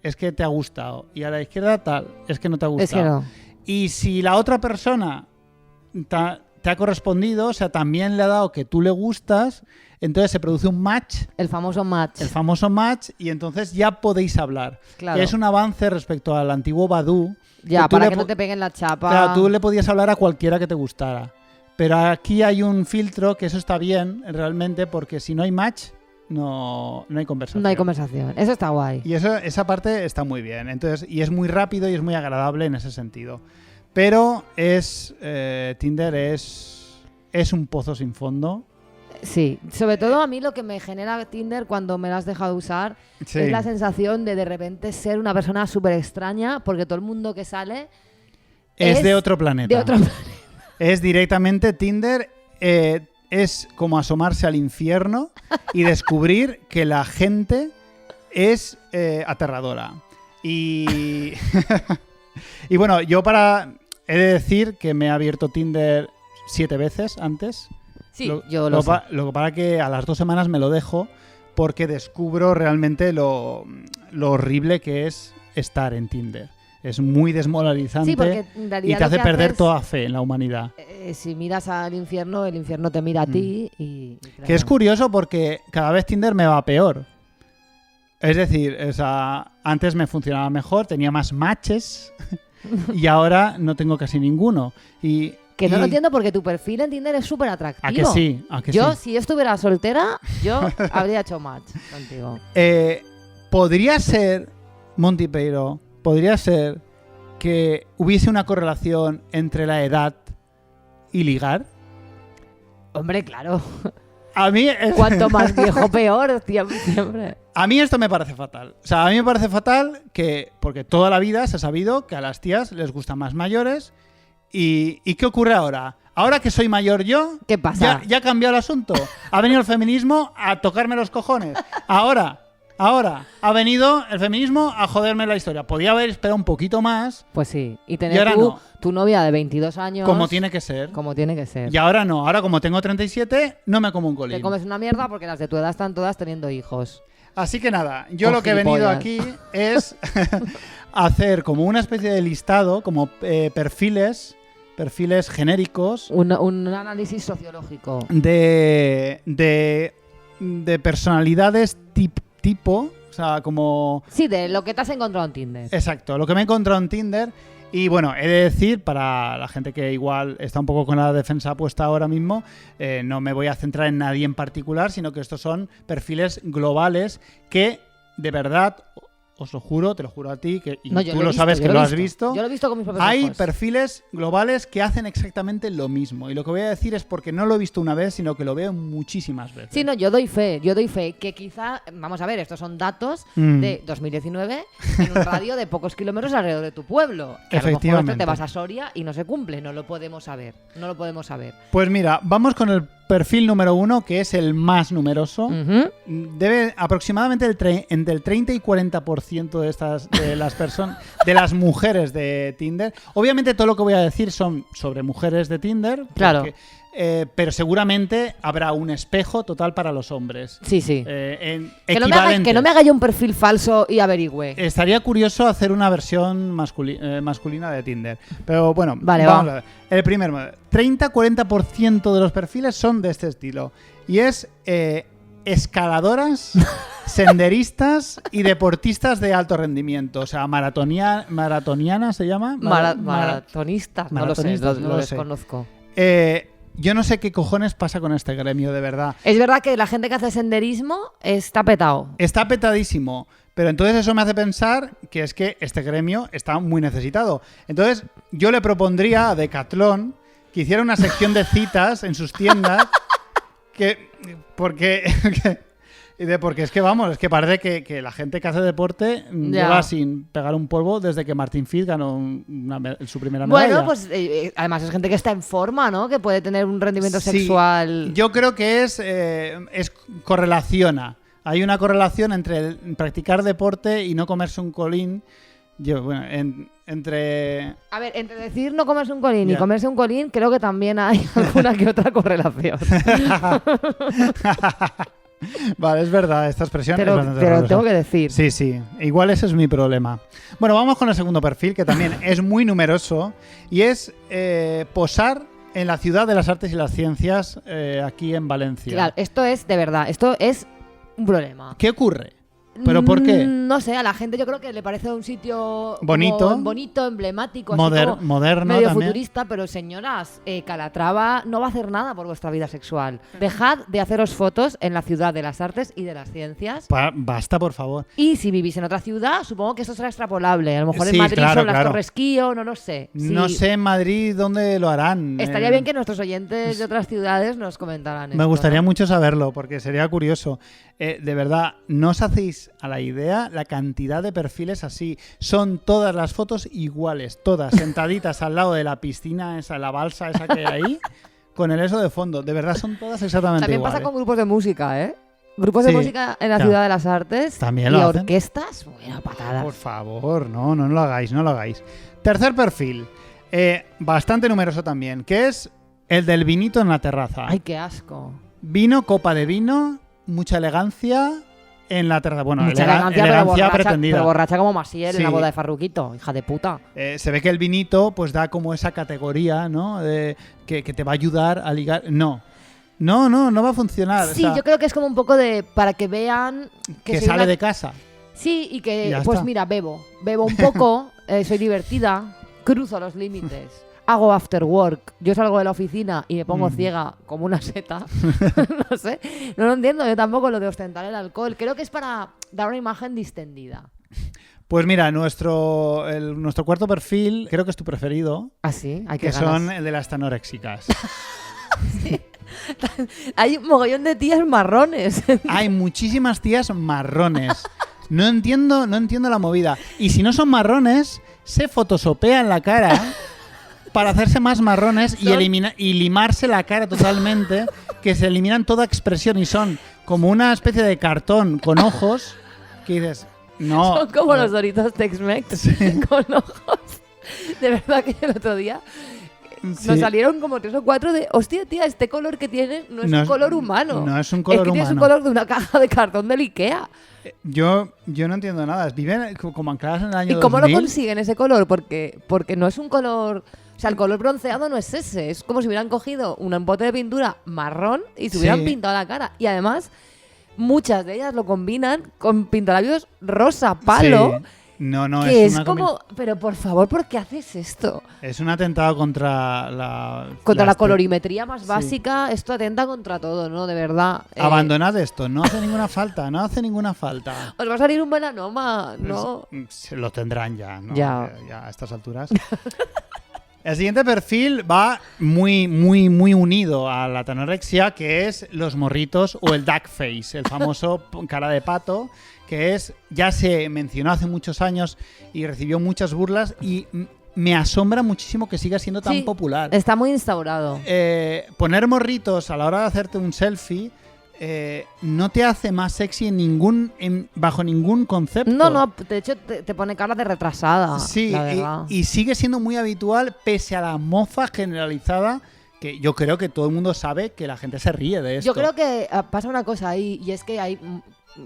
es que te ha gustado. Y a la izquierda tal, es que no te ha gustado. Es que no. Y si la otra persona te ha correspondido, o sea, también le ha dado que tú le gustas, entonces se produce un match, El famoso match. el famoso match, y entonces ya podéis hablar. Claro. Que es un avance respecto al antiguo Badoo. Ya, tú para le que no po- te peguen la chapa. Claro, tú le podías hablar a cualquiera que te gustara. Pero aquí hay un filtro que eso está bien, realmente, porque si no hay match, no hay conversación. No hay conversación. Eso está guay. Y esa parte está muy bien. Entonces, y es muy rápido y es muy agradable en ese sentido. Pero Tinder es un pozo sin fondo. Sí. Sobre todo a mí lo que me genera Tinder cuando me lo has dejado usar Sí. es la sensación de repente ser una persona súper extraña porque todo el mundo que sale Es de otro planeta. de otro... Es directamente Tinder. es como asomarse al infierno y descubrir que la gente es aterradora. Y, y bueno, he de decir que me he abierto Tinder 7 veces antes. Sí, yo lo sé. Lo que pasa que a las 2 semanas me lo dejo porque descubro realmente lo horrible que es estar en Tinder. Es muy desmoralizante Sí, porque en realidad y te hace lo que perder haces, toda fe en la humanidad. Si miras al infierno, el infierno te mira a ti y claro. Que es curioso porque cada vez Tinder me va peor. Es decir, antes me funcionaba mejor, tenía más matches y ahora no tengo casi ninguno. Que no lo entiendo porque tu perfil en Tinder es súper atractivo. ¿A que sí? ¿A que Yo, sí? si yo estuviera soltera, yo habría hecho match contigo. Podría ser, Monty Peiro, podría ser que hubiese una correlación entre la edad y ligar. Hombre, claro. A mí, Cuanto más viejo, peor, siempre. a mí esto me parece fatal. O sea, a mí me parece fatal porque toda la vida se ha sabido que a las tías les gustan más mayores. ¿Y qué ocurre ahora? Ahora que soy mayor yo, ¿Qué pasa? Ya ha cambiado el asunto. Ha venido el feminismo a tocarme los cojones. Ahora ha venido el feminismo a joderme la historia. Podía haber esperado un poquito más. Pues sí. Y Y tener ahora no. tu novia de 22 años. Como tiene que ser. Como tiene que ser. Y ahora no. Ahora como tengo 37, no me como un colín. Te comes una mierda porque las de tu edad están todas teniendo hijos. Así que nada, yo Con lo que he venido gilipollas. aquí es hacer como una especie de listado, como perfiles genéricos Un análisis sociológico. de personalidades tipo, o sea, como... Sí, de lo que te has encontrado en Tinder. Exacto, lo que me he encontrado en Tinder. Y bueno, he de decir, para la gente que igual está un poco con la defensa puesta ahora mismo, no me voy a centrar en nadie en particular, sino que estos son perfiles globales que, de verdad, os lo juro, te lo juro a ti, y No, yo tú lo he lo visto, sabes yo que lo lo he has visto. Yo lo he visto con mis propios Hay ojos. perfiles globales que hacen exactamente lo mismo. Y lo que voy a decir es porque no lo he visto una vez, sino que lo veo muchísimas veces. Sí, no, yo doy fe que quizá, vamos a ver, estos son datos Mm. de 2019 en un radio de pocos kilómetros alrededor de tu pueblo. Que a lo mejor Efectivamente. esto te vas a Soria y no se cumple, no lo podemos saber. Pues mira, vamos con el perfil número 1, que es el más numeroso. Ujú. Debe aproximadamente entre el 30 y 40% de las mujeres de Tinder. Obviamente todo lo que voy a decir son sobre mujeres de Tinder. Claro. Pero seguramente habrá un espejo total para los hombres. Sí, sí. Que Equivalentes. no me haga yo un perfil falso y averigüe. Estaría curioso hacer una versión masculina de Tinder. Pero bueno, Vale, vamos va. a ver. El primer modelo. 30-40% de los perfiles son de este estilo. Y es escaladoras, senderistas y deportistas de alto rendimiento. O sea, maratoniana se llama. Maratonistas, no lo sé, maratonistas, lo no lo sé. desconozco. Yo no sé qué cojones pasa con este gremio, de verdad. Es verdad que la gente que hace senderismo está petado. Está petadísimo, pero entonces eso me hace pensar que es que este gremio está muy necesitado. Entonces yo le propondría a Decathlon que hiciera una sección de citas en sus tiendas porque es que vamos, es que parece que la gente que hace deporte Ya. lleva sin pegar un polvo desde que Martin Fitz ganó su primera medalla. Bueno, pues además es gente que está en forma, ¿no? Que puede tener un rendimiento Sí, sexual. Yo creo que es correlaciona. Hay una correlación entre practicar deporte y no comerse un colín. Entre... A ver, entre decir no comerse un colín y Ya. comerse un colín, creo que también hay alguna que otra correlación. Vale, es verdad, esta expresión es bastante Te lo horrorosa. tengo que decir. Sí, sí. Igual ese es mi problema. Bueno, vamos con el segundo perfil, que también es muy numeroso, y es posar en la ciudad de las artes y las ciencias aquí en Valencia. Claro, esto es de verdad, esto es un problema. ¿Qué ocurre? ¿Pero por qué? No sé, a la gente yo creo que le parece un sitio Bonito. como bonito, emblemático, así como Moderno medio también. futurista, pero señoras, Calatrava no va a hacer nada por vuestra vida sexual. Dejad de haceros fotos en la ciudad de las artes y de las ciencias. Basta, por favor. Y si vivís en otra ciudad, supongo que esto será extrapolable. A lo mejor en Sí, Madrid claro, son las claro. Torres Kio, no lo sé. No Sí. sé en Madrid dónde lo harán. Estaría bien que nuestros oyentes de otras ciudades nos comentaran Me esto, gustaría ¿no? mucho saberlo, porque sería curioso. De verdad, ¿no os hacéis a la idea la cantidad de perfiles así? Son todas las fotos iguales, todas sentaditas al lado de la piscina, esa, la balsa esa que hay ahí. con el eso de fondo. De verdad son todas exactamente También iguales. pasa con grupos de música, ¿eh? Grupos de Sí, música en la claro. Ciudad de las Artes También y lo hacen. orquestas, buena patada. Por favor, no lo hagáis, no lo hagáis. Tercer perfil, bastante numeroso también, que es el del vinito en la terraza. Ay, qué asco. Vino, copa de vino, mucha elegancia en la terraza. Bueno, Mucha elegancia, elegancia pretendida. pero borracha como Maciel Sí. en la boda de Farruquito, hija de puta. Se ve que el vinito pues da como esa categoría, ¿no? Que te va a ayudar a ligar. No va a funcionar. Sí, o sea, yo creo que es como un poco de para que vean que soy sale una- de casa. Sí, y que, Y ya pues está. mira, bebo un poco, soy divertida, cruzo los límites, hago after work, yo salgo de la oficina y me pongo ciega como una seta, no sé, no lo entiendo, yo tampoco lo de ostentar el alcohol, creo que es para dar una imagen distendida. Pues mira, nuestro cuarto perfil, creo que es tu preferido, Ah, sí, hay que son el de las tanoréxicas. Hay un mogollón de tías marrones. Hay muchísimas tías marrones. No entiendo la movida. Y si no son marrones, se fotosopean la cara para hacerse más marrones y limarse la cara totalmente, que se eliminan toda expresión y son como una especie de cartón con ojos que dices, no. Son como los Doritos Tex-Mex con ojos. De verdad que el otro día Sí. nos salieron como 3 o 4 de, hostia, tía, este color que tienes no es un color humano. No es un color es que tienes un humano. color de una caja de cartón del Ikea. Yo no entiendo nada. Viven como ancladas en el año ¿Y cómo 2000. lo consiguen ese color? Porque no es un color... O sea, el color bronceado no es ese. Es como si hubieran cogido un bote de pintura marrón y se hubieran Sí. pintado la cara. Y además, muchas de ellas lo combinan con pintalabios rosa palo. Sí. No, que es es una como... Pero por favor, ¿por qué haces esto? Es un atentado contra la... Contra la este- colorimetría más Sí. básica, esto atenta contra todo, ¿no? De verdad. Abandonad esto, no hace ninguna falta, no hace ninguna falta. Os va a salir un melanoma, ¿no? Se lo tendrán ya, ¿no? Ya. Ya a estas alturas. El siguiente perfil va muy unido a la tanorexia, que es los morritos o el duck face, el famoso cara de pato, que es, ya se mencionó hace muchos años y recibió muchas burlas y me asombra muchísimo que siga siendo tan Sí, popular. Está muy instaurado. Poner morritos a la hora de hacerte un selfie no te hace más sexy bajo ningún concepto. No, de hecho te pone cara de retrasada. Sí, la verdad. y sigue siendo muy habitual pese a la mofa generalizada, que yo creo que todo el mundo sabe que la gente se ríe de esto. Yo creo que pasa una cosa ahí, y es que hay...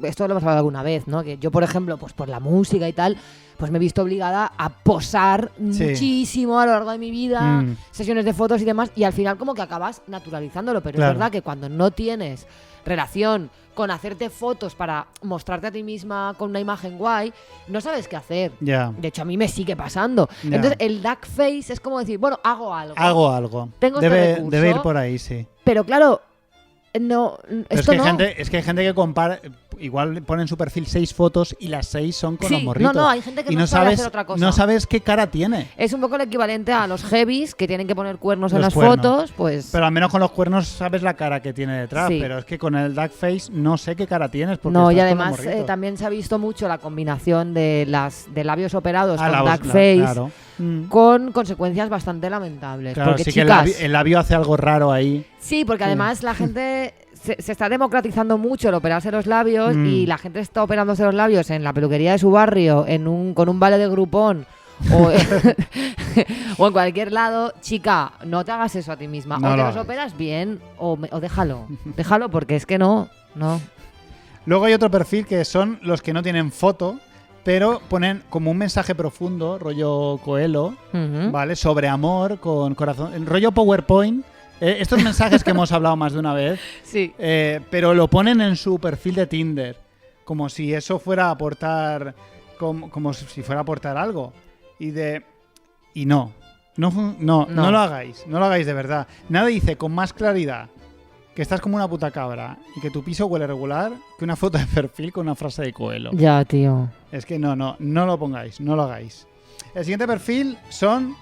Esto lo hemos hablado alguna vez, ¿no? Que yo, por ejemplo, pues por la música y tal, pues me he visto obligada a posar Sí. muchísimo a lo largo de mi vida, Mm. sesiones de fotos y demás, y al final como que acabas naturalizándolo, pero Claro. es verdad que cuando no tienes relación con hacerte fotos para mostrarte a ti misma con una imagen guay, no sabes qué hacer. Ya, De hecho, a mí me sigue pasando. Ya. Entonces, el duck face es como decir, bueno, hago algo. hago algo. Tengo este recurso. Debe ir por ahí, sí. Pero claro, no, Pero esto no. es que hay gente que compara, igual pone en su perfil 6 fotos y las 6 son con Sí, los morritos. no, hay gente que y no sabe hacer otra cosa. No sabes qué cara tiene. Es un poco el equivalente a los heavies que tienen que poner cuernos en Los las cuernos. fotos, pues... Pero al menos con los cuernos sabes la cara que tiene detrás. Sí. Pero es que con el duck face no sé qué cara tienes. Porque No, y estás con los además morritos. también se ha visto mucho la combinación de labios operados Ah, con la- duck face claro. Mm. con consecuencias bastante lamentables. Claro, porque sí que chicas, el labio hace algo raro ahí. sí, porque además la gente se está democratizando mucho el operarse los labios Mm. y la gente está operándose los labios en la peluquería de su barrio, con un vale de Groupon o, o en cualquier lado. Chica, no te hagas eso a ti misma. No o te lo los hagas. operas bien o déjalo. Déjalo porque es que no. Luego hay otro perfil que son los que no tienen foto, pero ponen como un mensaje profundo, rollo Coelho, Ujú. ¿vale? Sobre amor, con corazón, en rollo PowerPoint. Estos mensajes que hemos hablado más de una vez, Sí. pero lo ponen en su perfil de Tinder, como si eso fuera a aportar, como si fuera a aportar algo. Y no lo hagáis, no lo hagáis de verdad. Nada dice con más claridad que estás como una puta cabra y que tu piso huele regular que una foto de perfil con una frase de Coelho. Ya, tío. Es que no lo pongáis, no lo hagáis. El siguiente perfil son...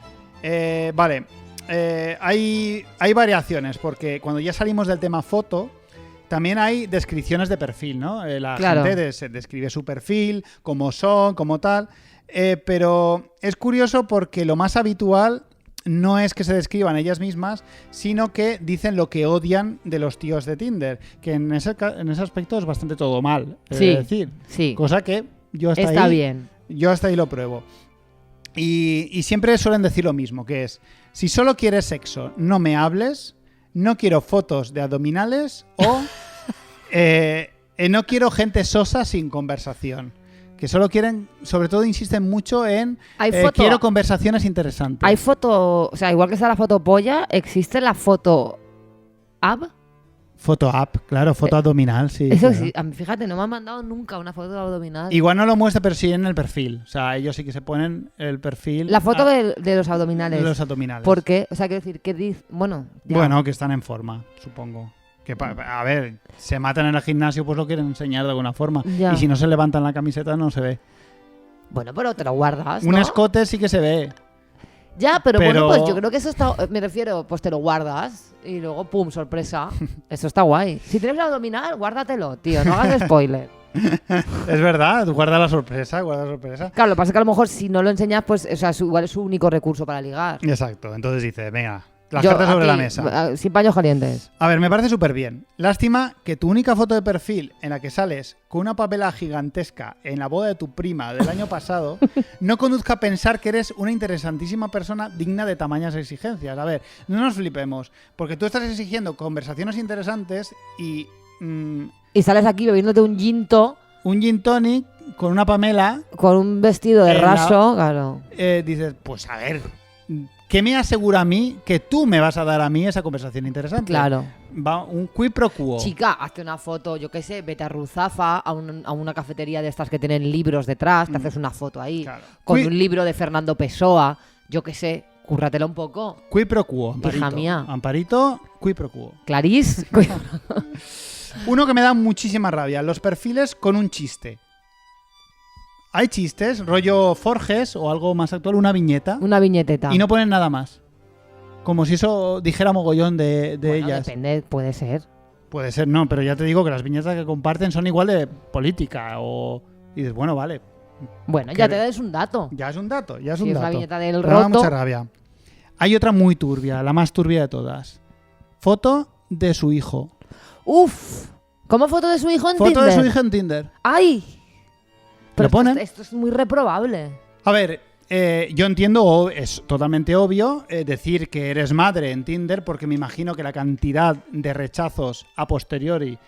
hay variaciones, porque cuando ya salimos del tema foto, también hay descripciones de perfil, ¿no? La Claro. gente describe su perfil, cómo son, cómo tal. Pero es curioso porque lo más habitual no es que se describan ellas mismas, sino que dicen lo que odian de los tíos de Tinder, que en ese aspecto es bastante todo mal, Sí, decir. sí. Cosa que yo hasta Está ahí, bien. yo hasta ahí lo pruebo. Y siempre suelen decir lo mismo, que es, si solo quieres sexo, no me hables, no quiero fotos de abdominales o no quiero gente sosa sin conversación. Que solo quieren, sobre todo insisten mucho en Hay foto- quiero conversaciones interesantes. Hay foto, o sea, igual que está la foto polla, existe la foto ab. Foto app, claro, foto abdominal, sí. Eso claro. sí, a mí, fíjate, no me han mandado nunca una foto abdominal. Igual no lo muestra, pero sí en el perfil. O sea, ellos sí que se ponen el perfil. La foto de los abdominales. de los abdominales. ¿Por qué? O sea, quiero decir, ¿qué dice? Bueno, ya. Bueno, que están en forma, supongo. Que a ver, se matan en el gimnasio, pues lo quieren enseñar de alguna forma. Ya. Y si no se levantan la camiseta, no se ve. Bueno, pero te lo guardas, Un ¿no? escote sí que se ve. Ya, pero Pero- bueno, pues yo creo que eso está... Me refiero, pues te lo guardas y luego, pum, sorpresa. Eso está guay. Si tienes el abdominal, guárdatelo, tío. No hagas spoiler. Es verdad, guarda la sorpresa, guarda la sorpresa. Claro, lo que pasa es que a lo mejor si no lo enseñas, pues, o sea, igual es su único recurso para ligar. Exacto, entonces dice, venga, las Yo, cartas sobre la aquí, mesa. Sin paños calientes. A ver, me parece súper bien. Lástima que tu única foto de perfil en la que sales con una papela gigantesca en la boda de tu prima del año pasado no conduzca a pensar que eres una interesantísima persona digna de tamañas exigencias. A ver, no nos flipemos, porque tú estás exigiendo conversaciones interesantes y Y sales aquí bebiéndote un ginto un gin tonic con una Pamela, con un vestido de En la- raso, claro. dices, pues a ver, ¿qué me asegura a mí que tú me vas a dar a mí esa conversación interesante? Claro. Va un quid pro quo. Chica, hazte una foto, yo qué sé, vete a Ruzafa, a una cafetería de estas que tienen libros detrás, te haces una foto ahí, Claro. con Quid- un libro de Fernando Pessoa, yo qué sé, cúrratela un poco. Quid pro quo, Amparito. Hija mía. Amparito, quid pro quo. Clarís, Uno que me da muchísima rabia, los perfiles con un chiste. Hay chistes, rollo Forges o algo más actual, una viñeta, una viñeteta. y no ponen nada más. Como si eso dijera mogollón de Bueno, ellas. depende, puede ser. Puede ser, no, pero ya te digo que las viñetas que comparten son igual de política o... Y dices, bueno, vale, Bueno, ya Que- te das un dato. ya es un dato, ya es Si un es dato. la viñeta del Pero me da roto. mucha rabia. Hay otra muy turbia, la más turbia de todas. Foto de su hijo. Uf, ¿cómo foto de su hijo en Foto Tinder? de su hijo en Tinder. ¡Ay! Pero ponen? esto es muy reprobable. A ver, yo entiendo, es totalmente obvio decir que eres madre en Tinder porque me imagino que la cantidad de rechazos a posteriori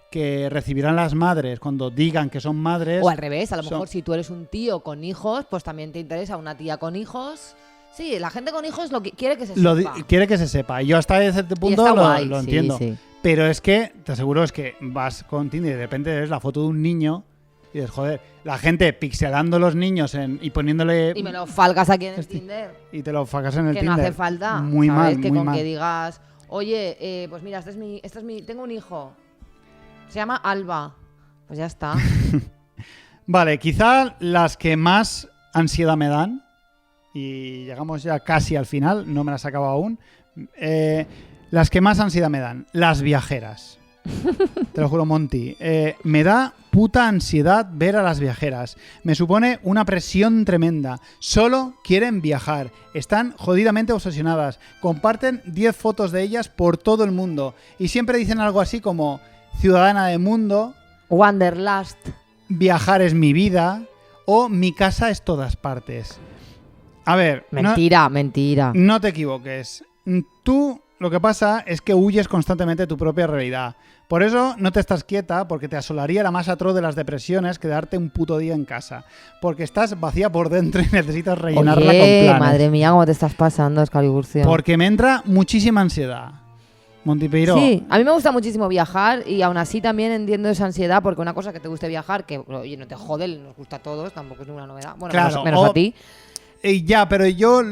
que recibirán las madres cuando digan que son madres... O al revés, a lo son- mejor si tú eres un tío con hijos, pues también te interesa una tía con hijos. Sí, la gente con hijos lo que quiere que se sepa. quiere que se sepa. Y yo hasta ese Y punto está lo, guay, lo sí, entiendo. sí. Pero es que, te aseguro, es que vas con Tinder y de repente ves la foto de un niño y dices, joder, la gente pixelando los niños y poniéndole... Y me lo falgas aquí en el Este- Tinder. y te lo facas en el Que Tinder. no hace falta. Muy ¿sabes? mal, que muy con mal. que digas, oye, pues mira, tengo un hijo. Se llama Alba. Pues ya está. Vale, quizá las que más ansiedad me dan, y llegamos ya casi al final, no me las acabo aún, las que más ansiedad me dan, las viajeras. Te lo juro, Monty. Me da puta ansiedad ver a las viajeras. Me supone una presión tremenda. Solo quieren viajar. Están jodidamente obsesionadas. Comparten 10 fotos de ellas por todo el mundo. Y siempre dicen algo así como, ciudadana del mundo, Wanderlust. viajar es mi vida o mi casa es todas partes. A ver, Mentira, mentira. no te equivoques. Tú lo que pasa es que huyes constantemente de tu propia realidad. Por eso no te estás quieta, porque te asolaría la más atroz de las depresiones quedarte un puto día en casa. Porque estás vacía por dentro y necesitas rellenarla con Oye, planes. madre mía, cómo te estás pasando, Excaliburción. Porque me entra muchísima ansiedad. Montipeiro. Sí, a mí me gusta muchísimo viajar y aún así también entiendo esa ansiedad porque una cosa que te guste viajar, que oye, no te jode, nos gusta a todos, tampoco es ninguna novedad. Bueno, Claro, menos a ti. Ya, pero yo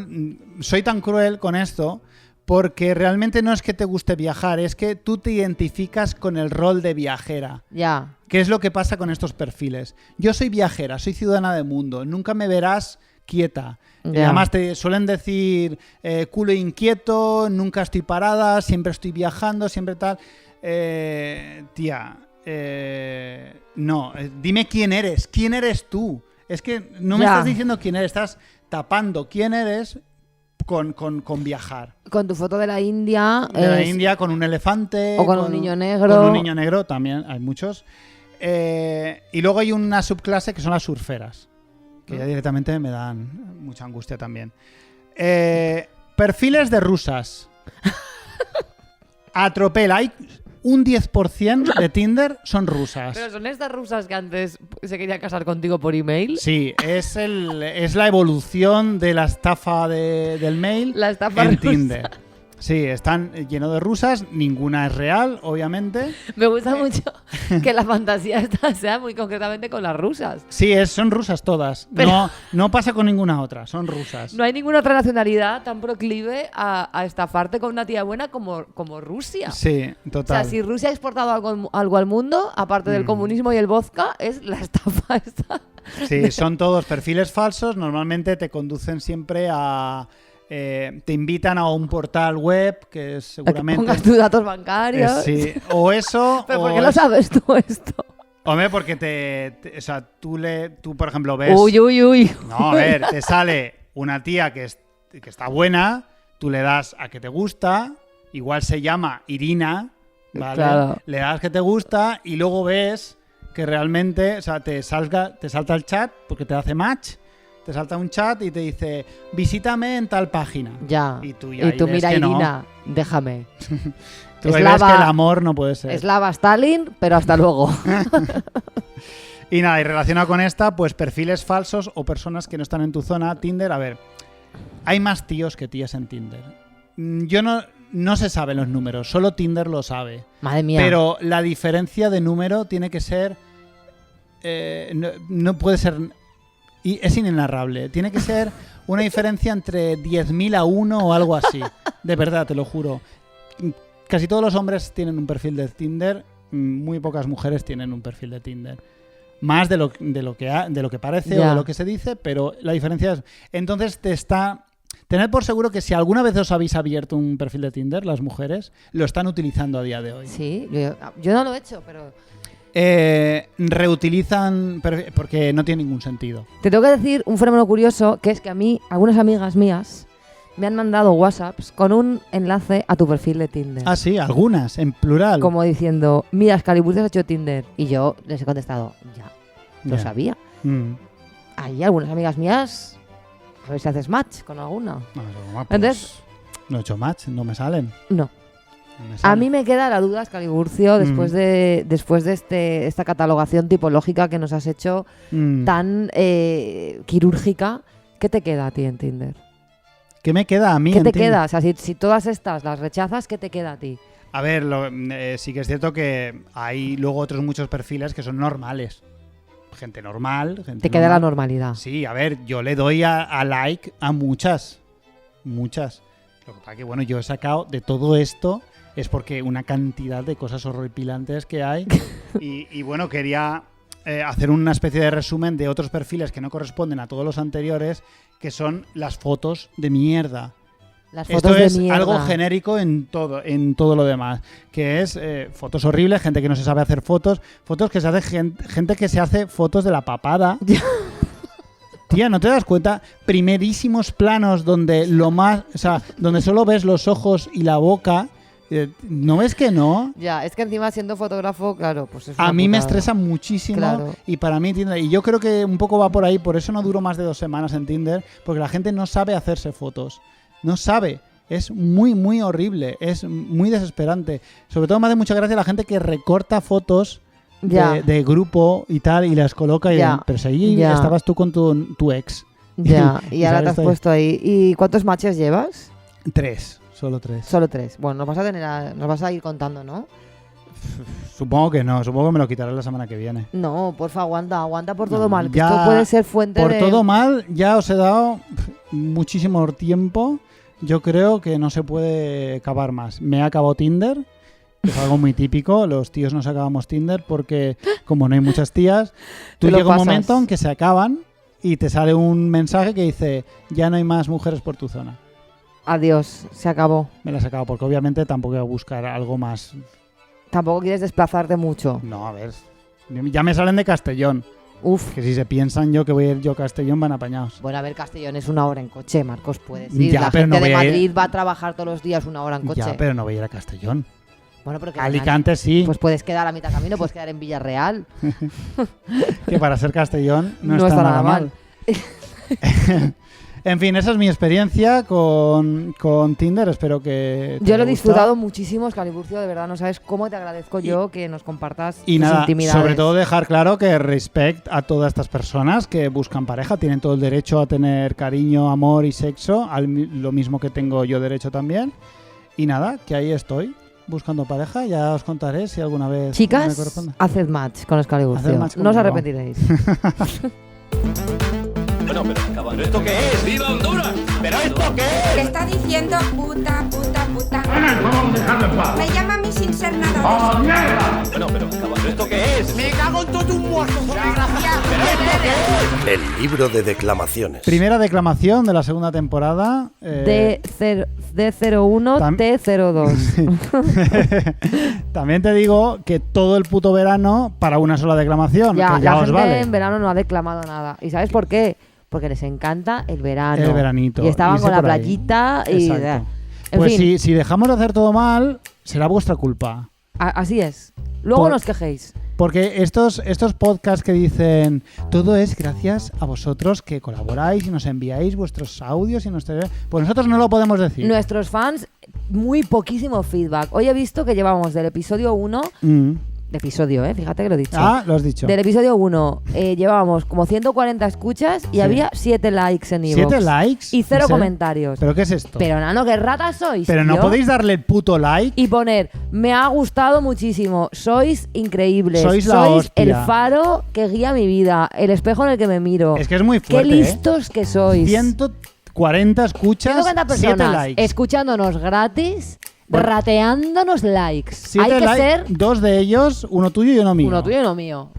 soy tan cruel con esto porque realmente no es que te guste viajar, es que tú te identificas con el rol de viajera. Ya. ¿Qué es lo que pasa con estos perfiles? Yo soy viajera, soy ciudadana del mundo, nunca me verás quieta. Ya. Además te suelen decir culo inquieto, nunca estoy parada, siempre estoy viajando, siempre tal. Tía, no, dime quién eres tú. Es que no me Ya. estás diciendo quién eres, estás tapando quién eres con viajar. Con tu foto de la India. De la India, con un elefante. O con un niño negro. Con un niño negro, también hay muchos. Y luego hay una subclase que son las surferas, que ya directamente me dan mucha angustia también. Perfiles de rusas. Atropela. Hay un 10% de Tinder son rusas. Pero son estas rusas que antes se querían casar contigo por email. Sí, es la evolución de la estafa del mail La estafa en rusa. Tinder. Sí, están llenos de rusas, ninguna es real, obviamente. Me gusta mucho que la fantasía esta sea muy concretamente con las rusas. Sí, son rusas todas. Pero- No pasa con ninguna otra, son rusas. No hay ninguna otra nacionalidad tan proclive a estafarte con una tía buena como Rusia. Sí, O total. sea, si Rusia ha exportado algo al mundo, aparte del comunismo y el vodka, es la estafa esta. Sí, son todos perfiles falsos. Normalmente te conducen siempre a... te invitan a un portal web que es Que seguramente... pongas tus datos bancarios. sí, o eso... ¿Pero o por qué lo sabes tú esto? Hombre, porque o sea, tú, por ejemplo, ves... Uy. No, a ver, te sale una tía que está buena, tú le das a que te gusta, igual se llama Irina, ¿vale? Claro. Le das que te gusta y luego ves que realmente, o sea, te salta el chat porque te hace match, te salta un chat y te dice, visítame en tal página. Ya. Y tú ya ahí ves mira, que no. Irina, déjame. Tú ahí ves que el amor no puede ser. Eslava Stalin, pero hasta luego. Y nada, y relacionado con esta, pues perfiles falsos o personas que no están en tu zona. Tinder, a ver, hay más tíos que tías en Tinder. Yo no se saben los números, solo Tinder lo sabe. Madre mía. Pero la diferencia de número tiene que ser... no puede ser... Y es inenarrable. Tiene que ser una diferencia entre 10.000 a 1 o algo así. De verdad, te lo juro. Casi todos los hombres tienen un perfil de Tinder. Muy pocas mujeres tienen un perfil de Tinder. Más de lo que parece Ya. o de lo que se dice, pero la diferencia es... Entonces tened por seguro que si alguna vez os habéis abierto un perfil de Tinder, las mujeres, lo están utilizando a día de hoy. Sí, yo no lo he hecho, pero... Reutilizan porque no tiene ningún sentido. Te tengo que decir un fenómeno curioso, que es que a mí, algunas amigas mías me han mandado WhatsApps con un enlace a tu perfil de Tinder. Ah, sí, algunas, en plural. Como diciendo, mira, Excalibur has hecho Tinder. Y yo les he contestado, ya, lo Ya. sabía. Mm. Hay algunas amigas mías, a ver si haces match con alguna. No, pues, Entonces- no he hecho match, no me salen. No. No me A salen. mí me queda la duda, Excaliburcio, después de esta catalogación tipológica que nos has hecho Mm. tan quirúrgica. ¿Qué te queda a ti en Tinder? ¿Qué me queda a mí? ¿Qué en te Tinder? queda? O sea, si todas estas las rechazas, ¿qué te queda a ti? A ver, sí que es cierto que hay luego otros muchos perfiles que son normales. Gente normal. Gente Te queda la normal. normalidad. Sí, a ver, yo le doy a like a muchas. Muchas. Lo que pasa que, bueno, yo he sacado de todo esto, es porque una cantidad de cosas horripilantes que hay. y bueno, quería hacer una especie de resumen de otros perfiles que no corresponden a todos los anteriores, que son las fotos de mierda. Las Esto fotos es de mierda. algo genérico en todo lo demás, que es fotos horribles, gente que no se sabe hacer fotos que se hace gente que se hace fotos de la papada. Tía, ¿no te das cuenta? Primerísimos planos donde donde solo ves los ojos y la boca. ¿No ves que no? Ya, es que encima siendo fotógrafo, claro, pues es A una mí me putada. estresa muchísimo Claro. y para mí Tinder, y yo creo que un poco va por ahí, por eso no duro más de 2 semanas en Tinder, porque la gente no sabe hacerse fotos, no sabe, es muy muy horrible, es muy desesperante. Sobre todo me hace mucha gracia la gente que recorta fotos Ya. de grupo y tal y las coloca, Ya. pero si ahí Ya. estabas tú con tu ex. Ya, y Y ahora sales te has ahí. puesto ahí. ¿Y cuántos matches llevas? 3, solo 3. Solo 3. Bueno, nos vas a ir contando, ¿no? Supongo que no, supongo que me lo quitaré la semana que viene. No, porfa, aguanta por todo No, mal. Que ya esto puede ser fuente Por de... todo mal, ya os he dado muchísimo tiempo. Yo creo que no se puede acabar más. Me ha acabado Tinder, que es algo muy típico. Los tíos nos acabamos Tinder porque, como no hay muchas tías, tú Te lo llega un pasas. momento en que se acaban y te sale un mensaje que dice: ya no hay más mujeres por tu zona. Adiós, se acabó. Me la he sacado porque obviamente tampoco voy a buscar algo más. Tampoco quieres desplazarte mucho. No, a ver. Ya me salen de Castellón. Uf. Que si se piensan yo que voy a ir yo a Castellón van apañados. Bueno, a ver, Castellón es 1 hora en coche, Marcos, puedes ir. Ya, La pero gente no de voy a ir- Madrid va a trabajar todos los días 1 hora en coche. Ya, pero no voy a ir a Castellón. Bueno, pero que Alicante sí, Pues puedes quedar a mitad camino, puedes quedar en Villarreal. que para ser Castellón no, No está está nada nada mal. En fin, esa es mi experiencia con Tinder. Espero que te Yo lo he haya disfrutado gustado. muchísimo, Escaliburcio, de verdad, no sabes cómo te agradezco yo que nos compartas Y tus nada, intimidades. sobre todo dejar claro que respect a todas estas personas que buscan pareja, tienen todo el derecho a tener cariño, amor y sexo, lo mismo que tengo yo derecho también. Y nada, que ahí estoy, buscando pareja, ya os contaré si alguna vez me Chicas, corresponde. haced match con Escaliburcio. Haced match No os conmigo. arrepentiréis. Bueno, pero caballo, ¿esto qué es? ¡Viva Honduras! ¿Pero esto qué es? Que está diciendo puta. Me llama a mí sin ser nada de eso. Bueno, pero caballo, ¿esto qué es? ¡Me cago en todo un muerto, por desgracia! ¿Pero esto qué es? El libro de declamaciones. Primera declamación de la segunda temporada. D01, T02. También te digo que todo el puto verano para una sola declamación. Ya, que ya la os gente vale. en verano no ha declamado nada. ¿Y sabes por qué? Porque les encanta el verano. El veranito, Y estaban irse con la por ahí. playita y... Exacto. En Pues fin, si dejamos de hacer todo mal, será vuestra culpa. así es. Luego Por- nos quejéis. Porque estos podcasts que dicen todo es gracias a vosotros que colaboráis y nos enviáis vuestros audios y pues nosotros no lo podemos decir. Nuestros fans, muy poquísimo feedback. Hoy he visto que llevamos del episodio 1... De episodio, fíjate que lo he dicho. Ah, lo has dicho. Del episodio 1 llevábamos como 140 escuchas y Sí. había 7 likes en iVoox. 7 likes. Y 0 ¿En serio? comentarios. ¿Pero qué es esto? Pero nano, qué ratas sois. Pero no tío. podéis darle el puto like. Y poner, me ha gustado muchísimo, sois increíbles, Sois la hostia. el faro que guía mi vida, el espejo en el que me miro. Es que es muy Qué fuerte. listos que sois. 140 escuchas, 140 7 personas likes. escuchándonos gratis, Bueno. rateándonos likes. 7 Hay que likes, ser 2 de ellos, uno tuyo y uno mío. uno tuyo y uno mío.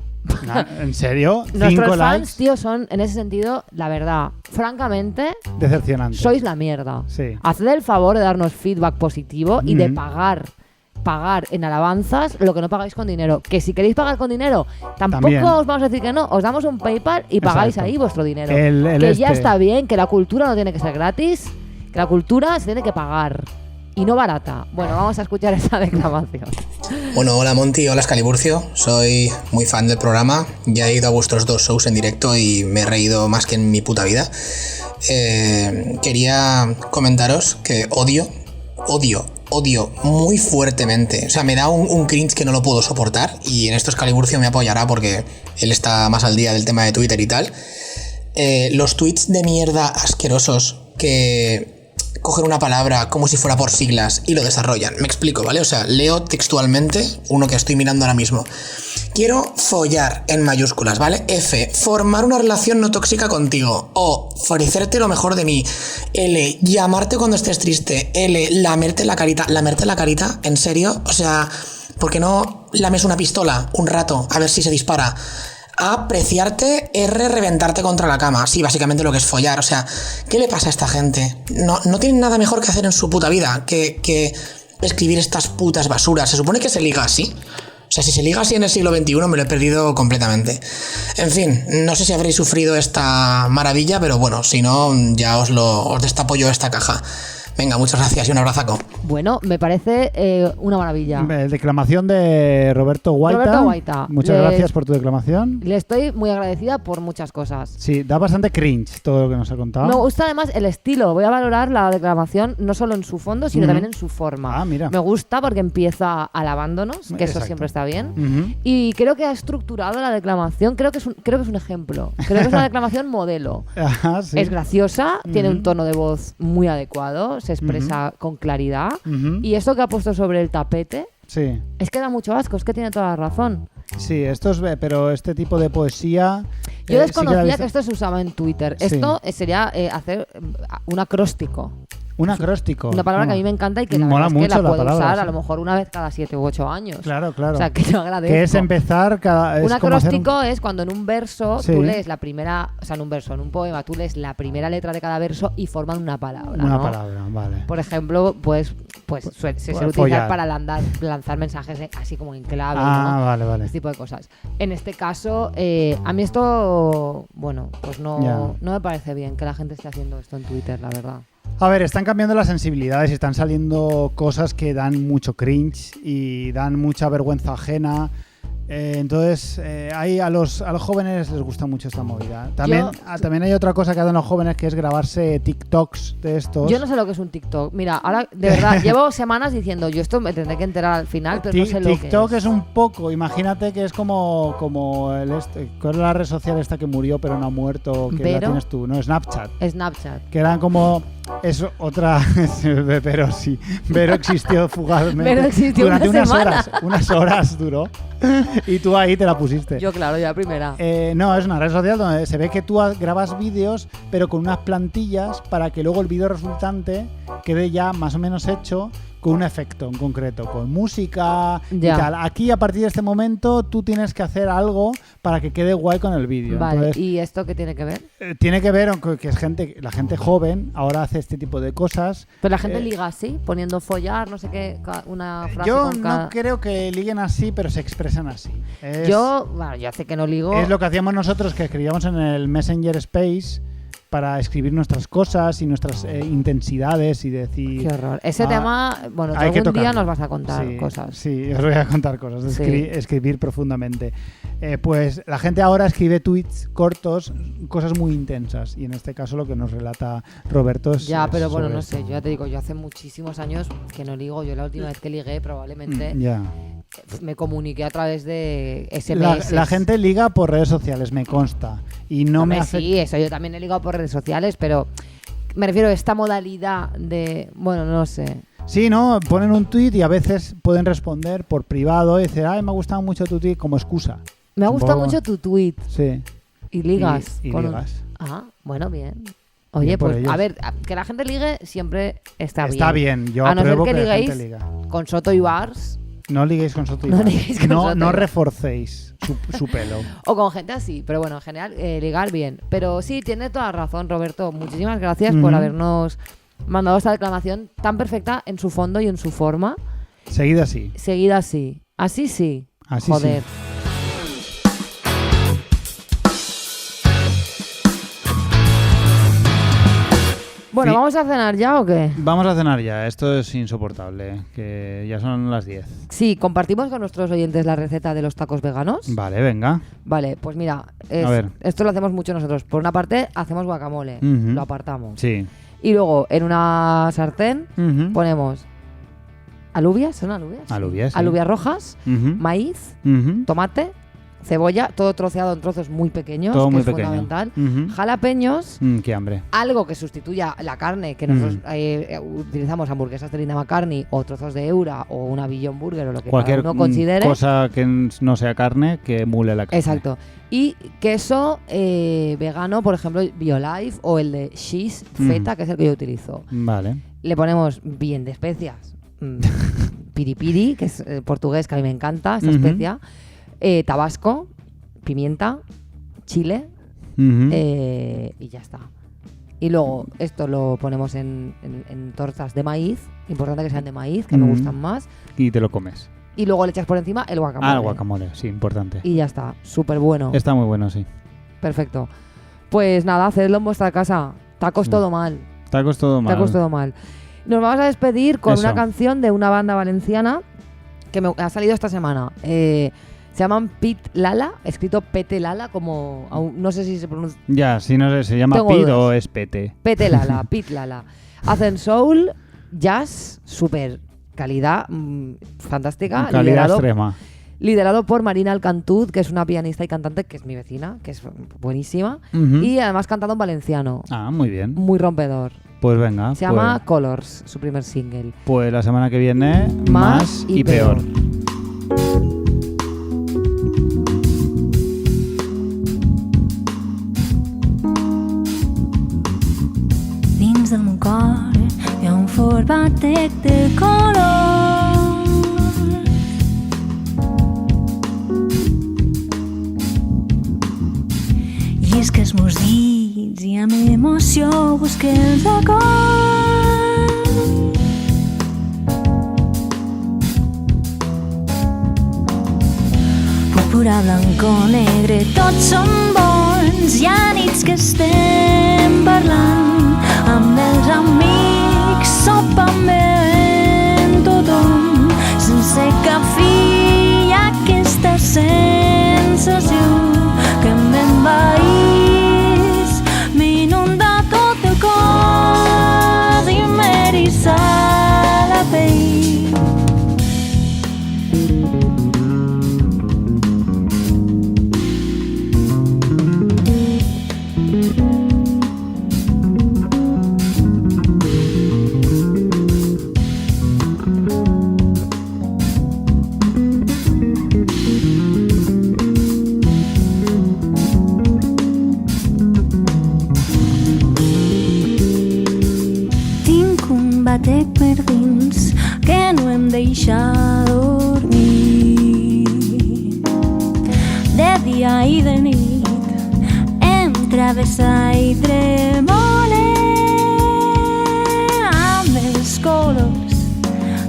¿En serio? 5 Nuestros fans, likes. tío, son, en ese sentido, la verdad, francamente, Decepcionante. sois la mierda. Sí. Haced el favor de darnos feedback positivo y de Mm. pagar en alabanzas lo que no pagáis con dinero. Que si queréis pagar con dinero, tampoco También. os vamos a decir que no. Os damos un PayPal y pagáis Exacto. ahí vuestro dinero. El que ya este. está bien, que la cultura no tiene que ser gratis, que la cultura se tiene que pagar. Y no barata. Bueno, vamos a escuchar esa declamación. Bueno, hola Monty, hola Escaliburcio, soy muy fan del programa, ya he ido a vuestros 2 shows en directo y me he reído más que en mi puta vida. Quería comentaros que odio muy fuertemente, o sea, me da un cringe que no lo puedo soportar y en esto Escaliburcio me apoyará porque él está más al día del tema de Twitter y tal. Los tweets de mierda asquerosos que cogen una palabra como si fuera por siglas y lo desarrollan. Me explico, ¿vale? O sea, leo textualmente uno que estoy mirando ahora mismo. Quiero follar en mayúsculas, ¿vale? F, formar una relación no tóxica contigo. O, ofrecerte lo mejor de mí. L, llamarte cuando estés triste. L, lamerte la carita. ¿Lamerte la carita? ¿En serio? O sea, ¿por qué no lames una pistola un rato a ver si se dispara? A, preciarte, R, reventarte contra la cama. Sí, básicamente lo que es follar. O sea, ¿qué le pasa a esta gente? No tienen nada mejor que hacer en su puta vida que escribir estas putas basuras. Se supone que se liga así. O sea, si se liga así en el siglo XXI me lo he perdido completamente. En fin, no sé si habréis sufrido esta maravilla, pero bueno, si no, ya os destapo yo esta caja. Venga, muchas gracias y un abrazaco. Bueno, me parece una maravilla. Declamación de Roberto Guaita. Roberto Guaita. Muchas gracias por tu declamación. Le estoy muy agradecida por muchas cosas. Sí, da bastante cringe todo lo que nos ha contado. Me gusta además el estilo. Voy a valorar la declamación no solo en su fondo, sino también en su forma. Ah, mira. Me gusta porque empieza alabándonos, que eso Exacto. siempre está bien. Ujú. Y creo que ha estructurado la declamación. Creo que es un ejemplo. Creo que es una declamación modelo. Ajá, sí. Es graciosa, tiene Ujú. un tono de voz muy adecuado, se expresa con claridad. Ujú. Y esto que ha puesto sobre el tapete Sí, es que da mucho asco, es que tiene toda la razón. sí, pero este tipo de poesía... Yo sí desconocía la he que visto- esto se usaba en Twitter. Sí. Esto sería hacer un acróstico. Un acróstico. Una palabra que a mí me encanta y que la Mola verdad es que la mucho la puedo palabra, usar sí. a lo mejor una vez cada 7 u 8 años. Claro, claro. O sea, que yo agradezco. Que es empezar cada... es Un como hacer acróstico es cuando en un verso Sí. tú lees la primera, o sea, en un verso, en un poema, tú lees la primera letra de cada verso y forman una palabra. una ¿no? palabra, vale. Por ejemplo, puedes pues se suele utilizar follar. para lanzar mensajes así como en clave, Ah, ¿no? vale. Este tipo de cosas. En este caso, a mí esto, bueno, pues no me parece bien que la gente esté haciendo esto en Twitter, la verdad. A ver, están cambiando las sensibilidades y están saliendo cosas que dan mucho cringe y dan mucha vergüenza ajena. Entonces, ahí a los jóvenes les gusta mucho esta movida. También hay otra cosa que hacen los jóvenes, que es grabarse TikToks de estos. Yo no sé lo que es un TikTok. Mira, ahora, de verdad, llevo semanas diciendo, yo esto me tendré que enterar al final, pero no sé lo que es. TikTok es un poco, imagínate que es como ¿cuál es la red social esta que murió pero no ha muerto? Que la tienes tú, ¿no? Snapchat. Snapchat. Que eran como... Es otra... Pero sí. Vero existió fugazmente. Vero existió durante una unas semana. horas. Unas horas duró. Y tú ahí te la pusiste. Yo, claro, ya primera. No, es una red social donde se ve que tú grabas vídeos, pero con unas plantillas para que luego el vídeo resultante quede ya más o menos hecho con un efecto en concreto, con música y tal. Aquí, a partir de este momento, tú tienes que hacer algo para que quede guay con el vídeo. Vale, entonces, ¿y esto qué tiene que ver? Tiene que ver con que la gente joven ahora hace este tipo de cosas. Pero la gente liga así, poniendo follar, no sé qué, una frase Yo con cada... no creo que liguen así, pero se expresan así. Yo sé que no ligo. Es lo que hacíamos nosotros, que escribíamos en el Messenger Space para escribir nuestras cosas y nuestras intensidades y decir... Qué horror. Ese tema, bueno, hay que algún día tocarlo. nos vas a contar cosas. Sí, os voy a contar cosas, escribir profundamente. Pues la gente ahora escribe tweets cortos, cosas muy intensas, y en este caso lo que nos relata Roberto es... Ya, pero bueno, no esto. sé, yo ya te digo, yo hace muchísimos años que no ligo. Yo la última vez que ligué probablemente me comuniqué a través de SMS. La gente liga por redes sociales, me consta. Y no me hace... Sí, eso yo también he ligado por redes sociales, pero me refiero a esta modalidad de... Bueno, no sé. Sí, ¿no? Ponen un tweet y a veces pueden responder por privado y decir, ay, me ha gustado mucho tu tweet, como excusa. Me ha gustado mucho tu tweet. Sí. Y ligas. Y ligas. Ah, bueno, bien. Oye, Bien por pues ellos. a ver, que la gente ligue siempre está bien. Está bien, yo a no ser apruebo que que la liguéis gente liga. con Soto y Bars. No liguéis con Soto y No Bars. liguéis con Soto y No Bars. reforcéis su pelo. O con gente así, pero bueno, en general, ligar bien. Pero sí, tiene toda razón, Roberto. Muchísimas gracias por habernos mandado esta declamación tan perfecta en su fondo y en su forma. Seguida así. Seguida así. Así sí. Así Joder. sí. Bueno, Sí. ¿vamos a cenar ya o qué? Vamos a cenar ya, esto es insoportable, que ya son las 10. Sí, compartimos con nuestros oyentes la receta de los tacos veganos. Vale, venga. Vale, pues mira, A ver. esto lo hacemos mucho nosotros. Por una parte, hacemos guacamole, Ujú. lo apartamos. Sí. Y luego, en una sartén, Ujú. ponemos alubias, ¿son alubias? Alubias, sí. Alubias rojas, Ujú. maíz, Ujú. tomate, cebolla, todo troceado en trozos muy pequeños, Todo que muy es pequeño. fundamental. Ujú. Jalapeños, Qué hambre. algo que sustituya la carne, que nosotros utilizamos hamburguesas de Linda McCartney o trozos de Eura o una Beyond Burger o lo que Cualquier cada uno considere. cosa que no sea carne, que emule la carne. Exacto. Y queso vegano, por ejemplo, BioLife o el de Cheese Feta, que es el que yo utilizo. Vale. Le ponemos bien de especias. Piripiri, que es portugués, que a mí me encanta, esa Ujú. especia. Tabasco, pimienta, chile Ujú. y ya está. Y luego esto lo ponemos en tortas de maíz, importante que sean de maíz, que me Ujú. gustan más. Y te lo comes. Y luego le echas por encima el guacamole. El guacamole, sí, importante. Y ya está, súper bueno. Está muy bueno, sí. Perfecto. Pues nada, hacedlo en vuestra casa. Tacos Sí. todo mal. Tacos todo mal. Tacos todo mal. Nos vamos a despedir con Eso. una canción de una banda valenciana que me ha salido esta semana. Se llaman Pit Lala, escrito Pete Lala, como no sé si se pronuncia. Ya, si no sé, ¿se llama Tengo Pid dudas. o es Pete? Pete Lala, Pit Lala. Hacen soul, jazz, super calidad fantástica. Calidad extrema. Liderado por Marina Alcantud, que es una pianista y cantante que es mi vecina, que es buenísima. Ujú. Y además cantado en valenciano. Ah, muy bien. Muy rompedor. Pues venga. Se llama Colors, su primer single. Pues la semana que viene, Más más y y peor. Dins del meu cor hi ha un fort batec de colors. I és que els meus dits i amb emoció busque els acords. blanc o negre, tots són bons. Hi ha nits que estem parlant amb els amics, sopant bevent tothom, sense cap fi. Hi ha aquesta sensació que m'envaís, m'inunda tot el cos i m'erissa la pell. Batec per dins que no em deixa dormir. De dia i de nit em travessa i tremole amb els colors,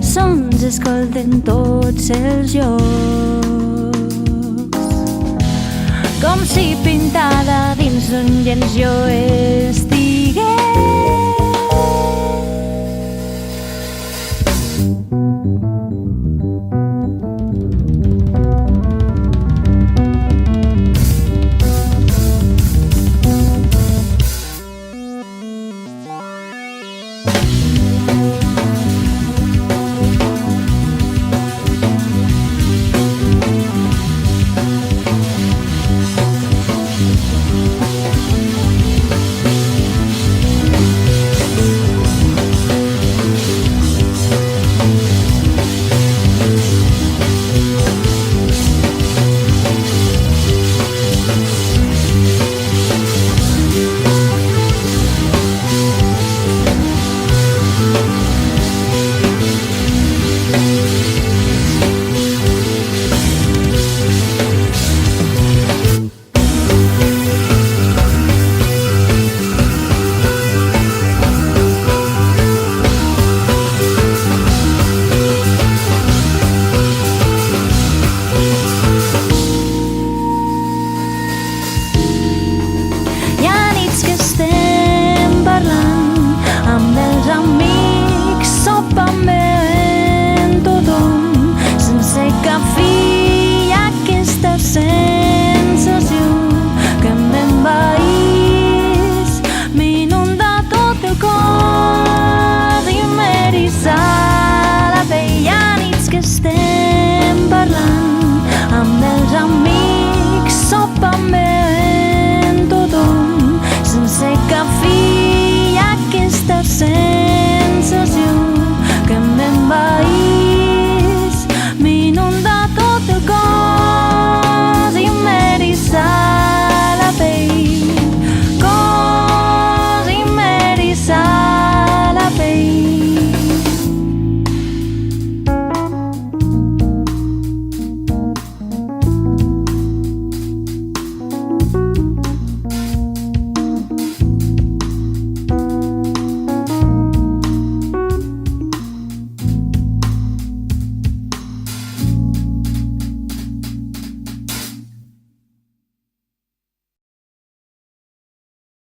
sons escolten tots els llocs, com si pintada dins un llenç jo estigués.